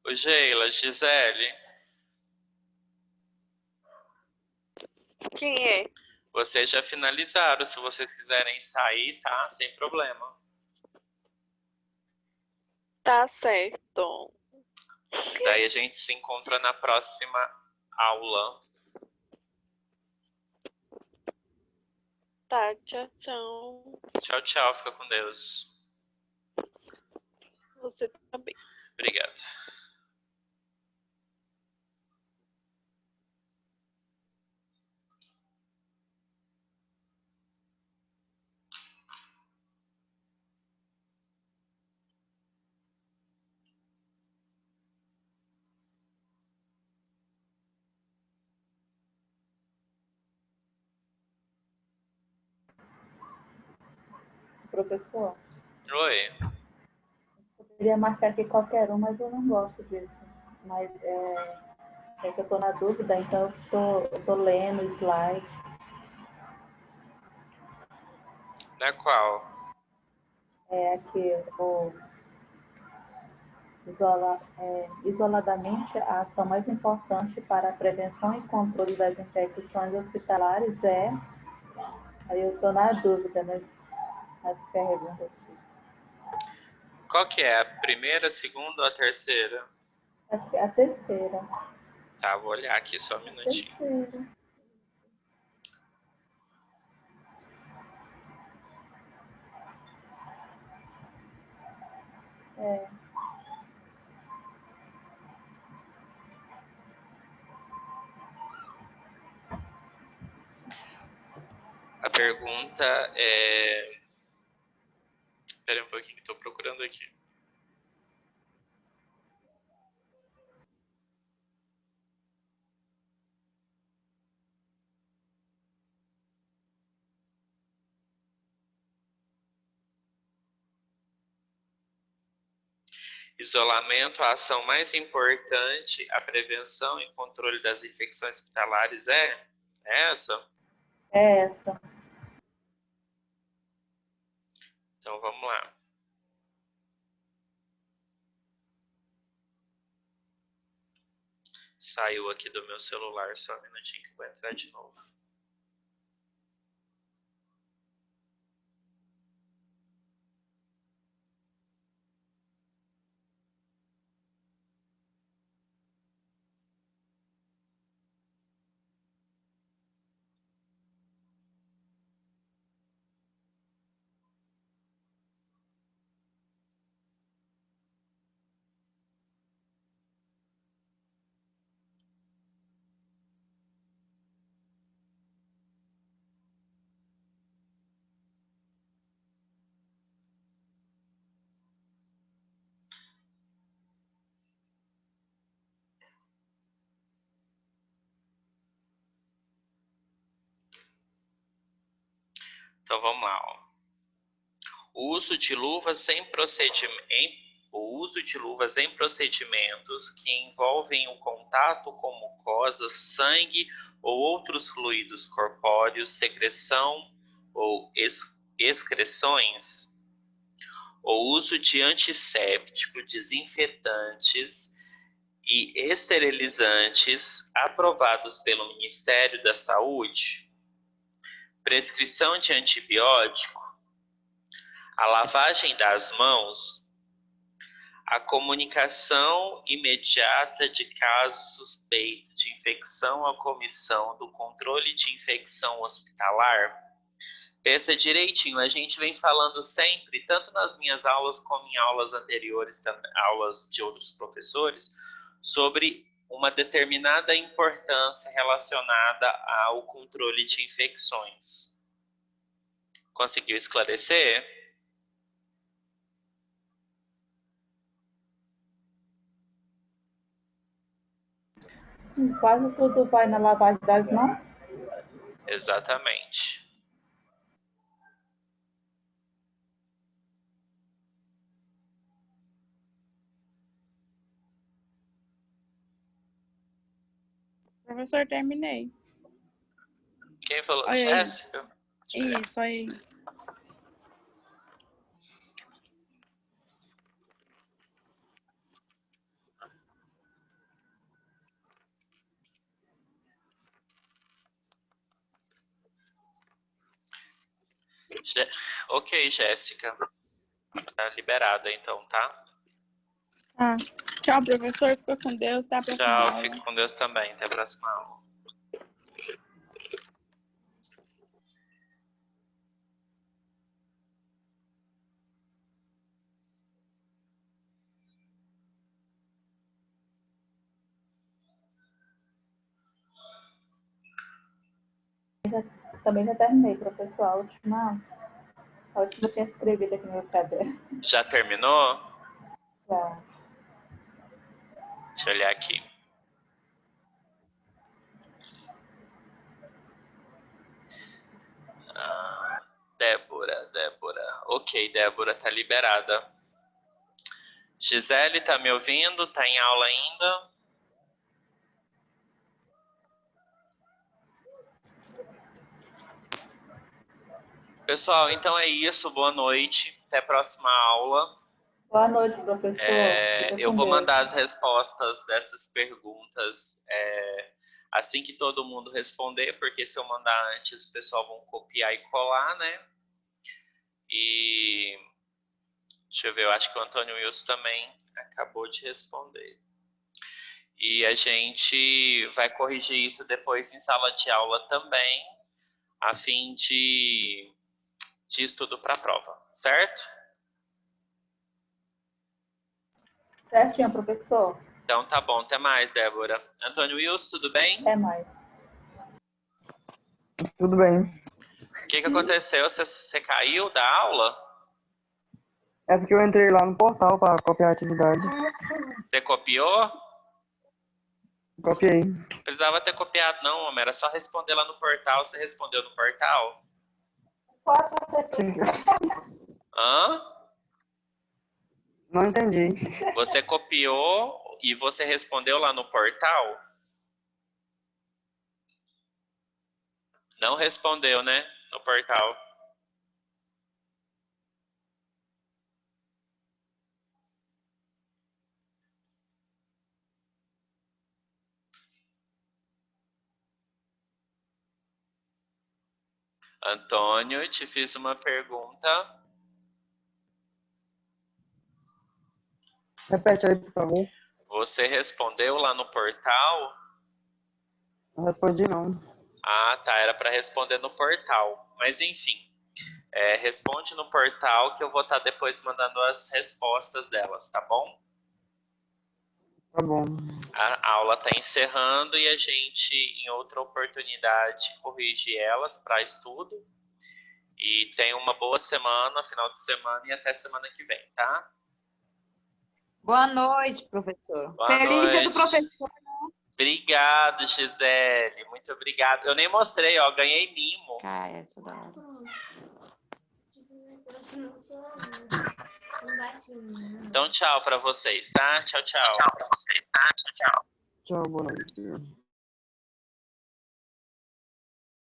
Ô, Sheila, Gisele, Quem é? vocês já finalizaram. Se vocês quiserem sair, tá? Sem problema. Tá certo. Daí a gente se encontra na próxima aula. Tá, tchau, tchau. Tchau, tchau. Fica com Deus. Você também. Obrigado. professor. Oi. Eu queria marcar aqui qualquer um, mas eu não gosto disso. Mas é que eu estou na dúvida, então eu tô lendo o slide. Da qual? É aqui, isoladamente, a ação mais importante para a prevenção e controle das infecções hospitalares é... Aí eu estou na dúvida, mas as perguntas aqui. Qual que é? A primeira, a segunda ou a terceira? A terceira. Tá, vou olhar aqui só um minutinho. Terceira. A pergunta é... Espera um pouquinho que estou procurando aqui. Isolamento, a ação mais importante, a prevenção e controle das infecções hospitalares é essa? É essa. Então vamos lá. Saiu aqui do meu celular, só um minutinho que eu vou entrar de novo. Então vamos lá, ó. O uso de luvas em procedimentos que envolvem o contato com mucosas, sangue ou outros fluidos corpóreos, secreção ou excreções. O uso de antisséptico, desinfetantes e esterilizantes aprovados pelo Ministério da Saúde. Prescrição de antibiótico, a lavagem das mãos, a comunicação imediata de casos suspeitos de infecção à Comissão do Controle de Infecção Hospitalar. Pensa direitinho, a gente vem falando sempre, tanto nas minhas aulas como em aulas anteriores, aulas de outros professores, sobre uma determinada importância relacionada ao controle de infecções. Conseguiu esclarecer? Quase tudo vai na lavagem das mãos. Exatamente. Professor, terminei. Quem falou? Olha aí. Jéssica? Isso aí. Ok, Jéssica. Tá liberada então, tá? Tá. Tchau, professor. Fica com Deus. Até a próxima Tchau, aula. fique com Deus também. Até a próxima aula. Também já terminei, professor. A última eu tinha escrevido aqui no meu caderno. Já terminou? Já. Deixa eu olhar aqui. Débora. Ok, Débora, tá liberada. Gisele, tá me ouvindo? Tá em aula ainda? Pessoal, então é isso. Boa noite. Até a próxima aula. Boa noite, professor. Fica Eu com vou Deus. mandar as respostas dessas perguntas assim que todo mundo responder, porque se eu mandar antes, o pessoal vão copiar e colar, né? E deixa eu ver, eu acho que o Antônio Wilson também acabou de responder. E a gente vai corrigir isso depois em sala de aula também, a fim de estudo para a prova, certo? Certinho, professor. Então tá bom, até mais, Débora. Antônio Wilson, tudo bem? Até mais. Tudo bem. O que aconteceu? Você caiu da aula? É porque eu entrei lá no portal para copiar a atividade. Você copiou? Copiei. Não precisava ter copiado não, homem. Era só responder lá no portal. Você respondeu no portal? Sim. Hã? Não entendi. Você copiou e você respondeu lá no portal? Não respondeu, né? No portal. Antônio, te fiz uma pergunta. Repete aí, por favor. Você respondeu lá no portal? Não respondi, não. Ah, tá. Era para responder no portal. Mas enfim, responde no portal que eu vou estar depois mandando as respostas delas, tá bom? Tá bom. A aula está encerrando e a gente, em outra oportunidade, corrige elas para estudo. E tenha uma boa semana, final de semana e até semana que vem, tá? Boa noite, professor. Boa Feliz dia do noite. professor. Obrigado, Gisele. Muito obrigado. Eu nem mostrei, ó. Ganhei mimo. Caia, toda hora. Então, tchau para vocês, tá? Tchau, tchau. Tchau, boa noite.